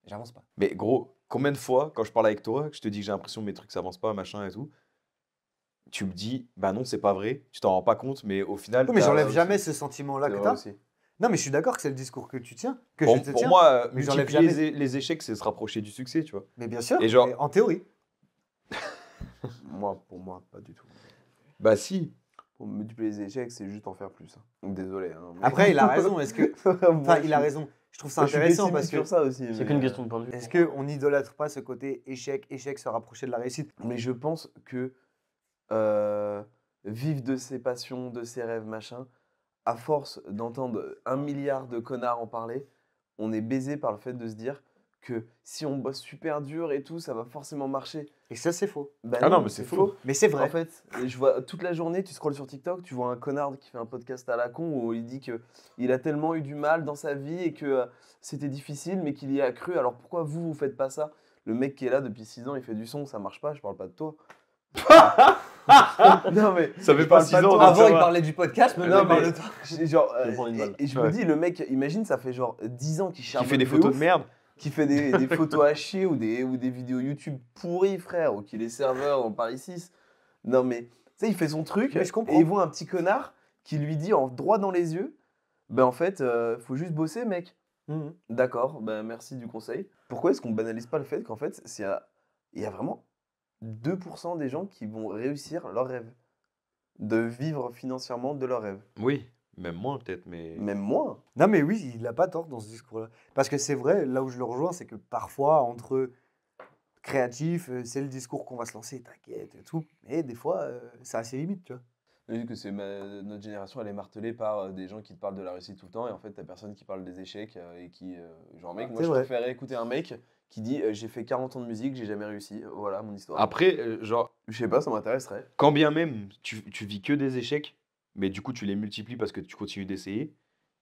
S1: J'avance pas.
S3: Mais gros, combien de fois, quand je parle avec toi, que je te dis que j'ai l'impression que mes trucs s'avancent pas, machin et tout, tu me dis, bah non, c'est pas vrai, tu t'en rends pas compte, mais au final.
S1: Oui, mais
S3: t'as-
S1: j'enlève jamais ce sentiment-là
S2: C'est
S1: que
S2: vrai
S1: tu as.
S2: aussi.
S1: Non, mais je suis d'accord que c'est le discours que tu tiens, que
S3: Pour,
S1: je te
S3: pour
S1: tiens.
S3: moi,
S1: mais j'enlève
S3: multiplier les échecs, c'est se rapprocher du succès, tu vois.
S1: Mais bien sûr,
S3: Et genre-
S1: mais en théorie.
S2: Pour moi, pas du tout.
S3: Bah si.
S2: Pour multiplier les échecs, c'est juste en faire plus. Donc désolé. Hein, mais-
S1: Après, il a raison. Est-ce que. Enfin, il a raison. Je trouve ça
S2: Moi, je suis
S1: intéressant
S2: pessimiste
S1: parce que.
S2: sur ça aussi.
S4: C'est
S2: mais,
S4: qu'une question de point de vue.
S1: Est-ce qu'on n'idolâtre pas ce côté échec, se rapprocher de la réussite?
S2: Mais je pense que vivre de ses passions, de ses rêves, machin, à force d'entendre 1 milliard de connards en parler, on est baisé par le fait de se dire que si on bosse super dur et tout, ça va forcément marcher.
S1: Et ça, c'est faux.
S2: Bah
S3: Ah non, mais c'est faux.
S1: Mais c'est vrai.
S2: En fait, je vois toute la journée, tu scrolles sur TikTok, tu vois un connard qui fait un podcast à la con où il dit que il a tellement eu du mal dans sa vie et que c'était difficile, mais qu'il y a cru. Alors pourquoi vous faites pas ça? Le mec qui est là depuis 6 ans, il fait du son, ça marche pas, je parle pas de toi. Non mais
S3: Ça fait
S2: je
S3: pas
S2: parle
S3: 6
S2: de
S3: ans.
S2: toi.
S3: donc
S1: Avant,
S3: ça
S1: il
S3: va.
S1: parlait du podcast,
S2: Non,
S1: maintenant, il
S2: mais-
S1: parle de toi.
S2: Genre,
S4: Je vais prendre une balle.
S2: et je me dis, le mec, imagine, ça fait genre 10 ans qu'il
S3: Qui
S2: charbonne
S3: fait des
S2: de
S3: photos
S2: ouf,
S3: de merde.
S2: qui fait des photos à chier ou des vidéos YouTube pourries, frère, ou qu'il est serveur dans le Paris 6. Non, mais tu sais, il fait son truc
S1: Mais je comprends.
S2: et il voit un petit connard qui lui dit en droit dans les yeux, ben en fait, faut juste bosser, mec.
S1: Mhm.
S2: D'accord, ben merci du conseil. Pourquoi est-ce qu'on banalise pas le fait qu'en fait, il y a vraiment 2% des gens qui vont réussir leur rêve, de vivre financièrement de leur rêve.
S3: Oui, même moins peut-être, mais.
S2: Même moins.
S1: Non, mais oui, il n'a pas tort dans ce discours-là. Parce que c'est vrai, là où je le rejoins, c'est que parfois, entre créatifs, c'est le discours qu'on va se lancer, t'inquiète et tout. Mais des fois, c'est assez limite, tu vois.
S2: Vu que notre génération, elle est martelée par des gens qui te parlent de la réussite tout le temps et en fait, t'as personne qui parle des échecs et qui. Genre, mec, moi
S1: C'est
S2: je
S1: vrai.
S2: préférais écouter un mec qui dit j'ai fait 40 ans de musique, j'ai jamais réussi. Voilà mon histoire.
S3: Après, genre,
S2: Je sais pas, ça m'intéresserait.
S3: quand bien même tu vis que des échecs, mais du coup tu les multiplies parce que tu continues d'essayer,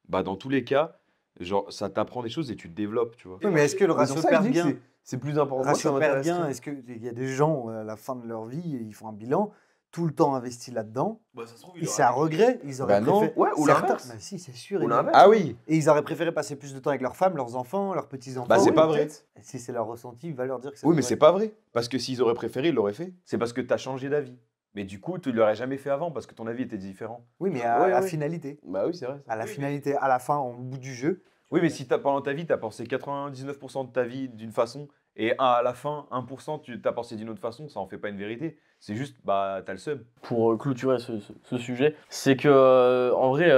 S3: bah dans tous les cas, genre ça t'apprend des choses et tu te développes, tu vois.
S1: Oui, mais est-ce que le
S2: C'est pour
S1: ratio
S2: ça que je dis que
S1: perd-gain,
S2: c'est plus important. Moi, ça
S1: ratio perd-gain,
S2: m'intéresserait.
S1: est-ce qu'il y a des gens, à la fin de leur vie, ils font un bilan, tout le temps investi là-dedans,
S2: Bah, ça se trouve,
S1: et c'est un regret, ils auraient
S3: Bah non.
S1: préféré...
S2: Ouais, ou
S1: Certains-
S2: l'inverse.
S1: Bah si, c'est sûr.
S2: Ou
S1: ils-
S2: l'inverse.
S3: Ah oui,
S1: Et ils auraient préféré passer plus de temps avec leurs femmes, leurs enfants, leurs petits-enfants.
S3: bah c'est
S2: oui,
S3: pas vrai.
S2: peut-être.
S1: Et si c'est leur ressenti, il va leur dire que c'est
S3: Oui, mais
S1: vrai.
S3: c'est pas vrai. Parce que s'ils auraient préféré, ils l'auraient fait. C'est parce que t'as changé d'avis. Mais du coup, tu l'aurais jamais fait avant parce que ton avis était différent.
S1: Oui, mais à
S2: Ouais,
S1: la
S2: ouais.
S1: finalité.
S2: Bah oui, c'est vrai. ça.
S1: À la finalité, à la fin, au bout du jeu.
S3: Oui, mais si pendant ta vie, tu as pensé 99% de ta vie d'une façon et à la fin, 1%, tu as pensé d'une autre façon, ça en fait pas une vérité. C'est juste, bah, t'as le seum.
S4: Pour clôturer ce sujet, c'est que en vrai,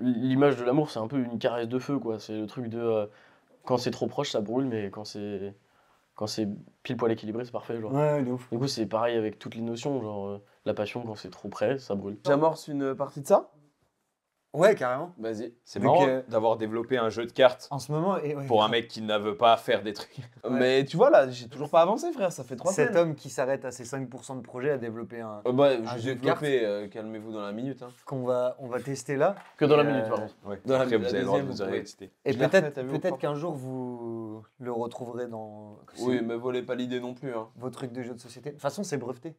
S4: l'image de l'amour, c'est un peu une caresse de feu, quoi. C'est le truc de quand c'est trop proche, ça brûle, mais quand c'est pile poil équilibré, c'est parfait, genre.
S1: Ouais, de ouf.
S4: Du coup, c'est pareil avec toutes les notions, genre la passion, quand c'est trop près, ça brûle.
S2: J'amorce une partie de ça.
S1: Ouais, carrément.
S2: Vas-y.
S3: C'est
S1: Vu
S3: marrant
S1: que-
S3: d'avoir développé un jeu de cartes
S1: En ce moment, et, ouais,
S3: pour un mec qui ne veut pas faire des trucs.
S2: Mais tu vois là, j'ai toujours pas avancé, frère. Ça fait 3
S1: cet
S2: semaines.
S1: homme qui s'arrête à ses 5% de projet a développé un
S2: Bah,
S1: jeu
S2: j'ai
S1: de
S2: développé, calmez-vous dans la minute. Hein.
S1: on va tester là.
S4: Que dans la
S1: Et,
S4: minute, par contre.
S3: Ouais.
S2: Dans la-
S3: Après, vous
S2: la
S3: avez le droit de
S2: deuxième,
S3: vous
S2: oui.
S3: arrêter.
S1: Et
S2: Je l'ai refait,
S1: peut-être
S2: t'as vu,
S1: peut-être
S2: encore.
S1: qu'un jour vous le retrouverez dans
S2: Oui, mais volez pas l'idée non plus. Hein.
S1: vos trucs de jeux de société. De toute façon, c'est breveté.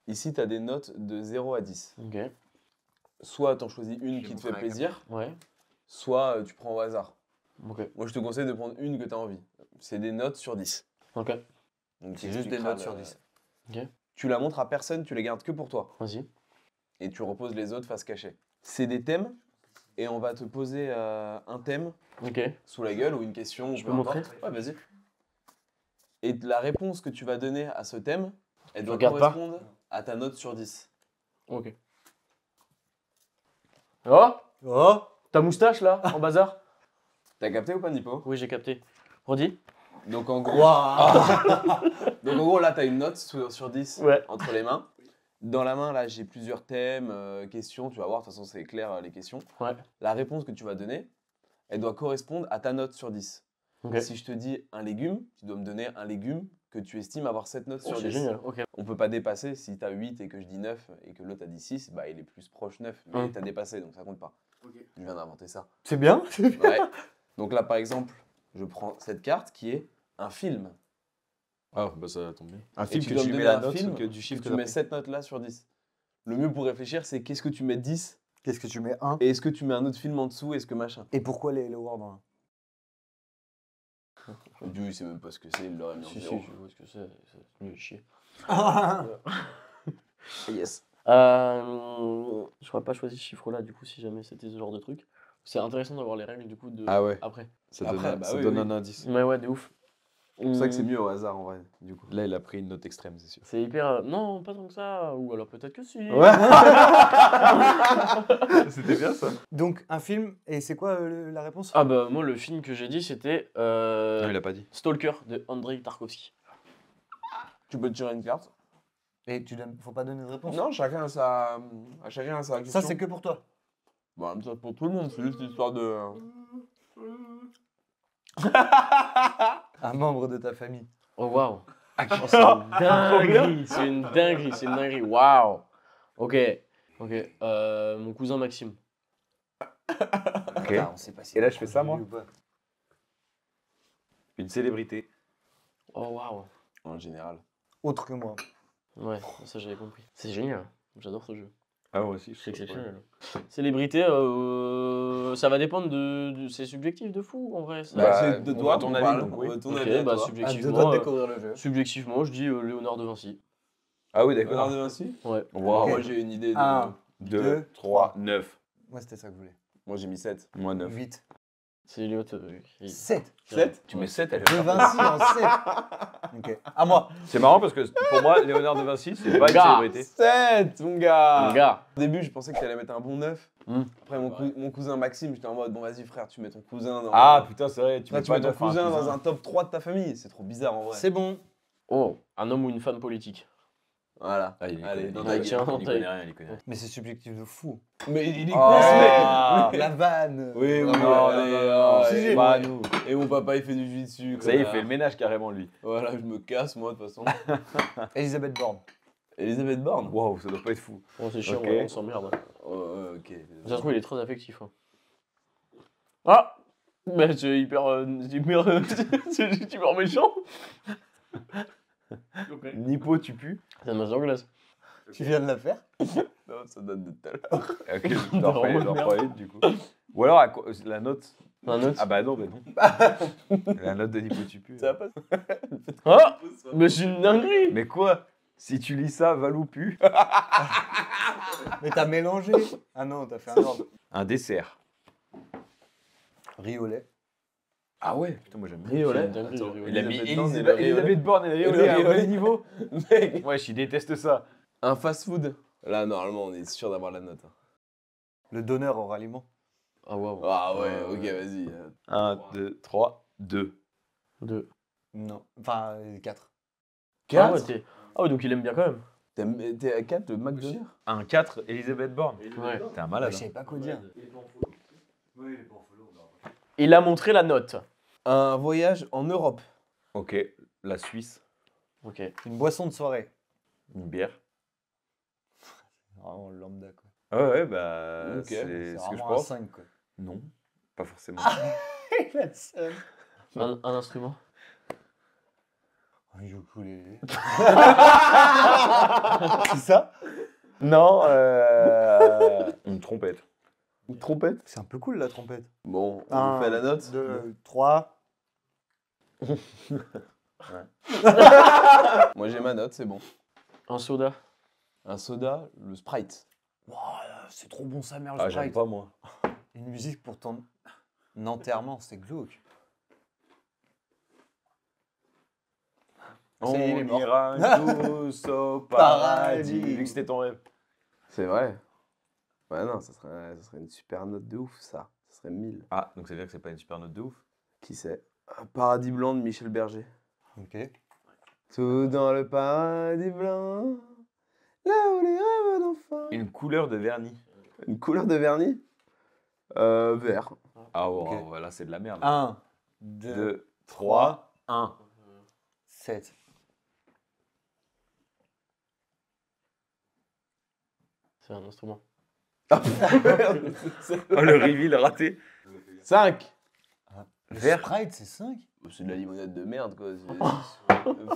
S2: Ici, t'as des notes de 0 à 10.
S4: Ok.
S2: Soit t'en choisis une
S1: Je
S2: qui
S1: vais
S2: te
S1: vous
S2: fait
S1: faire un
S2: plaisir,
S4: Ouais.
S2: soit tu prends au hasard.
S4: Ok.
S2: Moi, je te conseille de prendre une que t'as envie. C'est des notes sur 10.
S4: Ok.
S2: Donc,
S1: C'est juste des
S2: t'expliqueras
S1: notes sur 10.
S2: Tu la montres à personne, tu les gardes que pour toi.
S4: Vas-y.
S2: Et tu reposes les autres face cachée. C'est des thèmes, et on va te poser un thème
S4: Ok.
S2: sous la gueule ou une question.
S4: Je
S2: peu
S4: peux montrer
S2: importe. Ouais, vas-y. Et la réponse que tu vas donner à ce thème, elle doit
S4: regarde pas.
S2: correspondre à ta note sur 10.
S4: Ok. Oh,
S1: Oh
S4: ta moustache là, en bazar?
S2: T'as capté ou pas, Nipo?
S4: Oui, j'ai capté. Redis?
S2: Donc en gros,
S1: Waouh
S2: donc, en gros là, t'as une note sur 10
S4: Ouais.
S2: entre les mains. Dans la main, là, j'ai plusieurs thèmes, questions. Tu vas voir, de toute façon, c'est clair, les questions.
S4: Ouais.
S2: La réponse que tu vas donner, elle doit correspondre à ta note sur 10.
S4: Ok.
S2: Si je te dis un légume, tu dois me donner un légume que tu estimes avoir cette note
S4: Oh,
S2: sur
S4: c'est
S2: 10.
S4: génial. Ok.
S2: On peut pas dépasser. Si tu as 8 et que je dis 9 et que l'autre a dit 6, bah, il est plus proche 9. Mais
S4: Hum.
S2: tu as dépassé, donc ça compte pas. Je viens d'inventer ça.
S1: C'est bien.
S2: Ouais. Donc là, par exemple, je prends cette carte qui est un film.
S3: Ah, bah ça tombe bien. Un
S2: Et
S3: film
S2: tu
S3: que
S2: dois
S3: tu
S2: me
S3: lui mets
S2: donner
S3: la
S2: un
S3: note
S2: film
S3: que du chiffre
S2: tu
S3: que
S2: mets cette note-là sur 10. Le mieux pour réfléchir, c'est qu'est-ce que tu mets 10
S1: Qu'est-ce que tu mets 1
S2: et est-ce que tu mets un autre film en dessous, est-ce que machin.
S1: Et pourquoi les Word en 1
S2: Dieu, il sait même pas ce que c'est, il l'aurait mis en
S4: Si, si,
S2: zéro.
S4: je vois ce que c'est nul à chier.
S2: Yes.
S4: Je n'aurais pas choisi ce chiffre-là, du coup, si jamais c'était ce genre de truc. C'est intéressant d'avoir les règles, du coup, de
S3: Ah ouais.
S4: après.
S3: Ça
S2: Après,
S3: donne,
S2: bah
S3: ça
S2: oui,
S3: donne
S2: oui.
S3: un indice.
S4: Mais ouais, de ouf.
S2: C'est pour ça que c'est mieux au hasard en vrai, du coup.
S3: Là, il a pris une note extrême, c'est sûr.
S4: C'est hyper. Non, pas tant que ça. Ou alors peut-être que si.
S3: C'était bien ça.
S1: Donc, un film, et c'est quoi la réponse
S4: Ah bah, moi, le film que j'ai dit, c'était
S3: Non, il a pas dit.
S4: Stalker de Andrei Tarkovsky.
S2: Tu peux te tirer une carte.
S1: Et faut pas donner de réponse
S2: Non, chacun a sa question.
S1: Ça, c'est que pour toi.
S2: Bon, ça pour tout le monde, c'est juste histoire de.
S1: Un membre de ta famille.
S4: Oh waouh. Oh, c'est une dinguerie, c'est une dinguerie, c'est une dinguerie. Waouh. Ok. Mon cousin Maxime.
S3: Ok.
S1: Putain, on sait pas si
S3: Et là, je fais ça, moi
S1: ou pas.
S3: Une célébrité.
S4: Oh waouh.
S2: En général.
S1: Autre que moi.
S4: Ouais, ça j'avais compris. C'est génial. J'adore ce jeu.
S3: Ah, moi aussi.
S4: C'est exceptionnel. Célébrité, ça va dépendre de. C'est subjectif de fou en vrai. Ça.
S3: Bah,
S2: c'est de
S3: on
S2: toi
S3: veut ton
S2: qu'on
S3: avis,
S2: parle.
S3: donc oui.
S2: On veut ton
S4: Ok,
S2: avis à
S4: bah
S2: toi.
S1: Ah, deux doigts
S4: subjectivement,
S1: de découvrir le jeu.
S4: subjectivement, je dis Léonard de Vinci.
S3: Ah oui,
S2: Léonard
S3: d'accord.
S2: de Vinci.
S4: Ouais.
S2: Wow,
S1: Ok.
S2: moi j'ai une idée de.
S1: 1,
S3: 2,
S1: Deux,
S3: 3, 9.
S1: Moi, c'était ça que je voulais.
S2: Moi j'ai mis 7.
S3: Moi, 9.
S1: 8.
S4: C'est Elliot.
S1: 7.
S2: 7.
S3: Tu mets 7, elle
S1: De Vinci en 7. Ok. À moi.
S3: C'est marrant parce que pour moi, Léonard de Vinci, c'est pas une
S4: Gars.
S3: célébrité.
S2: 7, mon gars.
S4: Mon gars.
S2: Au début, je pensais que tu allais mettre un bon 9.
S4: Hmm.
S2: Après, mon cousin Maxime, j'étais en mode, bon, vas-y, frère, tu mets ton cousin dans.
S3: Ah putain, c'est vrai.
S2: Tu mets ton
S3: neuf à un
S2: cousin dans un top 3 de ta famille. C'est trop bizarre en vrai.
S1: C'est bon.
S4: Oh, un homme ou une femme politique.
S2: Voilà.
S3: Ah, il y
S2: Allez,
S3: connaît,
S2: dans
S3: il
S2: ta
S3: y
S2: gueule.
S4: tiens,
S3: connaît, il
S4: dans ta-
S3: connaît rien, il connaît rien.
S1: Mais c'est subjectif de fou.
S2: Mais il est
S3: Oh.
S2: quoi ce mec
S1: La vanne.
S2: Oui, oui,
S1: Vraiment.
S2: allez,
S1: Si,
S2: bah,
S1: j'ai-
S2: nous. Et mon papa, il fait du jiu-jitsu.
S3: Ça y est, il fait le ménage carrément, lui.
S2: Voilà, je me casse, moi, de toute façon.
S1: Elisabeth Borne.
S2: Elisabeth Borne.
S3: Waouh, ça doit pas être fou.
S4: Oh, c'est chiant,
S3: Ok.
S4: ouais, on s'emmerde.
S2: Oh, ok.
S4: Ça se trouve, il est très affectif. Hein. Ah bah, c'est hyper, c'est hyper méchant. Ok.
S3: Nipo, tu pues.
S4: C'est un match d'anglaise.
S1: Tu viens de la faire?
S2: Non, ça date de tout à l'heure.
S3: Ok, je dois reprendre,
S4: Merde.
S3: une, du coup. Ou alors, la note.
S4: Un autre.
S3: Ah bah non, non. La note de Nipo, tu pues.
S2: Ça va pas.
S4: Ah mais c'est une dinguerie.
S3: Mais quoi? Si tu lis ça, Valou pue.
S1: Mais t'as mélangé. Ah non, t'as fait un ordre.
S3: Un dessert.
S1: Riz au lait.
S3: Ah ouais, putain, moi j'aime bien.
S4: C'est une
S2: Riolet.
S4: dinguerie,
S2: Attends,
S4: le riolet.
S3: Il a mis
S2: Elisabeth Borne et le riolet.
S3: Elisabeth Borne et le
S2: Et le
S3: riolet à un
S2: riolet.
S3: même niveau.
S2: Mec.
S3: Ouais, je déteste ça.
S2: Un fast-food. Là, normalement, on est sûr d'avoir la note.
S1: Le donneur hors aliment.
S4: Ah waouh.
S2: Ah ouais, ok, vas-y.
S3: 1, 2, 3, 2.
S4: Deux.
S1: Non. Enfin, 4.
S4: Ah ouais, ah ouais, donc il aime bien quand même.
S2: T'es à 4 de McDonald's?
S3: Un 4, Elisabeth Borne.
S4: Ouais.
S3: T'es un
S1: Je
S3: malade.
S1: savais pas quoi dire.
S4: Il a montré la note.
S2: Un voyage en Europe.
S3: Ok, la Suisse.
S4: Ok.
S1: Une boisson de soirée.
S3: Une bière.
S1: Vraiment lambda, quoi.
S3: Ah ouais, bah.
S2: Ok.
S3: C'est
S1: C'est
S3: ce que je
S1: vraiment un
S3: pense.
S1: 5, quoi.
S3: Non, pas forcément.
S1: Il a le seum.
S4: Un instrument.
S1: Un ukulélé. C'est ça?
S3: Non, une trompette.
S2: Une trompette.
S1: C'est un peu cool, la trompette.
S2: Bon, on
S1: 1,
S2: fait la note.
S1: 2, 3.
S2: Moi, j'ai ma note, c'est bon.
S4: Un soda.
S2: Un soda, le Sprite.
S1: C'est trop bon sa mère, le
S3: Ah, j'aime
S1: Sprite.
S3: pas moi.
S1: Une musique pour ton enterrement, c'est glauque.
S3: On
S1: Ça y est, il est mort.
S3: ira tous au
S1: Paradis.
S3: paradis. Vu que c'était ton rêve.
S2: C'est vrai. Ouais, non, ça serait une super note de ouf, ça. Ça serait 1000.
S3: Ah, donc ça veut dire que c'est pas une super note de ouf.
S2: Qui sait? Un Paradis blanc de Michel Berger.
S1: Ok.
S2: Tout dans le paradis blanc, là où les rêves d'enfants.
S3: Une couleur de vernis.
S2: Une couleur de vernis? Vert.
S3: Ah ouais,
S1: Ok.
S3: voilà, c'est de la merde.
S1: 1, 2,
S3: 2, 3, 1.
S1: 7.
S4: C'est un instrument.
S3: Oh, le reveal raté.
S2: 5.
S1: Le
S3: Vert.
S1: Sprite, c'est 5?
S2: C'est de la limonade de merde, quoi.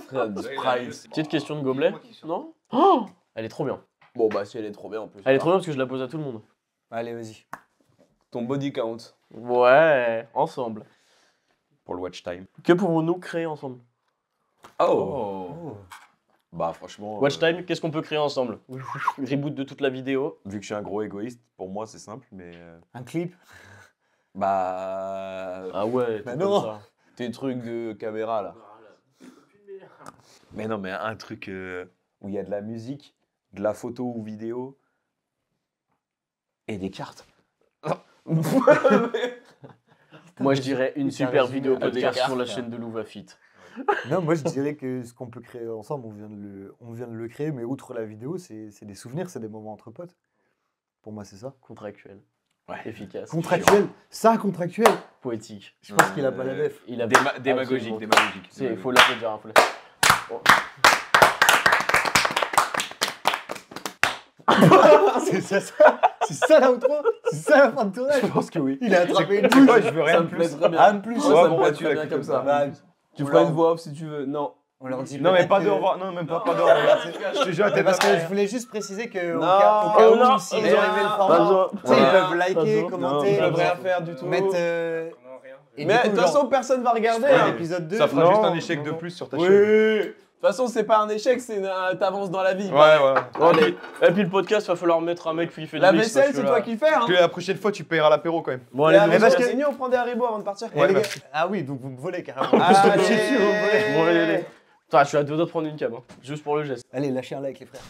S2: Frère, du Sprite.
S4: Petite question de gobelet. Non oh elle est trop bien.
S2: Bon, bah, si elle est trop bien en plus.
S4: Elle est trop bien parce que je la pose à tout le monde.
S1: Allez, vas-y.
S2: Ton body count.
S4: Ouais, ensemble.
S3: Pour le watch time.
S4: Que pouvons-nous créer ensemble?
S3: Oh. Bah franchement.
S4: Watch time, qu'est-ce qu'on peut créer ensemble? Reboot de toute la vidéo.
S3: Vu que je suis un gros égoïste, pour moi c'est simple, mais.
S1: Un clip?
S3: Bah.
S4: Ah ouais,
S1: Bah
S4: tout
S1: non.
S4: comme ça.
S2: Tes trucs de caméra, là.
S3: Mais non, mais un truc où il y a de la musique, de la photo ou vidéo et des cartes.
S4: Moi je dirais une
S1: Putain,
S4: super
S1: résumé
S4: vidéo
S1: à des
S4: podcast sur la
S1: cartes.
S4: chaîne de Louvafit.
S1: Non, moi je dirais que ce qu'on peut créer ensemble, on vient de le créer, mais outre la vidéo, c'est des souvenirs, c'est des moments entre potes. Pour moi, c'est ça.
S4: Contractuel. efficace.
S1: Contractuel. Ça, contractuel.
S4: Poétique.
S1: Je pense qu'il a pas la def.
S4: Il a
S3: Démagogique,
S4: absolument.
S3: démagogique.
S4: Il faut l'applaudir. Hein,
S1: C'est ça l'outro. C'est ça la fin de tournage.
S3: Je pense que oui.
S1: Il a attrapé une
S3: Tu
S1: touche.
S3: vois, je veux rien
S2: Ça
S3: de
S2: me plaît
S3: plus.
S2: très bien.
S1: Ah, en plus.
S2: Ouais,
S3: Ouais,
S2: ça me
S3: bon,
S2: plaît
S3: tu
S2: très
S3: l'as
S2: bien comme ça.
S1: Bah,
S2: Tu
S1: on
S2: feras
S1: leur-
S2: une voix off si tu veux. Non.
S1: On leur dit
S3: Non, mais
S1: peut-être
S3: pas de
S1: que-
S3: au revoir. Non, même pas de au revoir. Je te jure,
S1: Mais
S3: t'es
S1: parce
S3: pas
S1: que je voulais juste préciser que au
S2: Non.
S1: cas
S4: Oh
S1: où,
S4: non.
S1: s'ils
S2: Mais
S1: ont
S2: non.
S1: aimé le
S4: Pas
S1: format,
S4: besoin.
S1: tu sais, ils
S2: Voilà.
S1: peuvent
S4: Pas
S1: liker,
S4: besoin.
S1: commenter,
S2: Ils
S4: Non,
S2: peuvent
S4: pas
S2: rien
S4: besoin.
S2: faire du tout.
S1: mettre. Et
S2: Mais
S1: du
S2: de
S1: coup,
S2: toute façon, personne va regarder.
S1: ouais,
S2: hein.
S1: l'épisode 2.
S3: Ça fera
S4: Non,
S3: juste un
S4: non,
S3: échec de
S4: non.
S3: plus sur ta
S2: Oui.
S3: chaîne.
S2: De toute façon, c'est pas un échec, c'est t'avances dans la vie.
S3: Ouais, ouais.
S2: Allez.
S4: Et puis le podcast, il va falloir mettre un mec qui fait
S2: La
S4: du mix,
S2: vaisselle,
S4: parce que
S2: c'est
S4: là-
S2: toi qui fais. Hein.
S3: Que la prochaine fois, tu payeras l'apéro quand même.
S4: Bon,
S2: Et
S4: allez,
S2: avec
S1: parce
S2: parce
S1: que-
S2: on prend des haribots avant de partir.
S1: Et
S3: Ouais,
S1: les gars-
S3: merci.
S1: Ah oui, donc vous me volez carrément.
S2: Allez.
S1: Je suis dessus, vous me volez.
S4: Bon, allez. Attends, je suis à deux doigts de prendre une cam, hein, juste pour le geste.
S1: Allez, lâchez un like, les frères.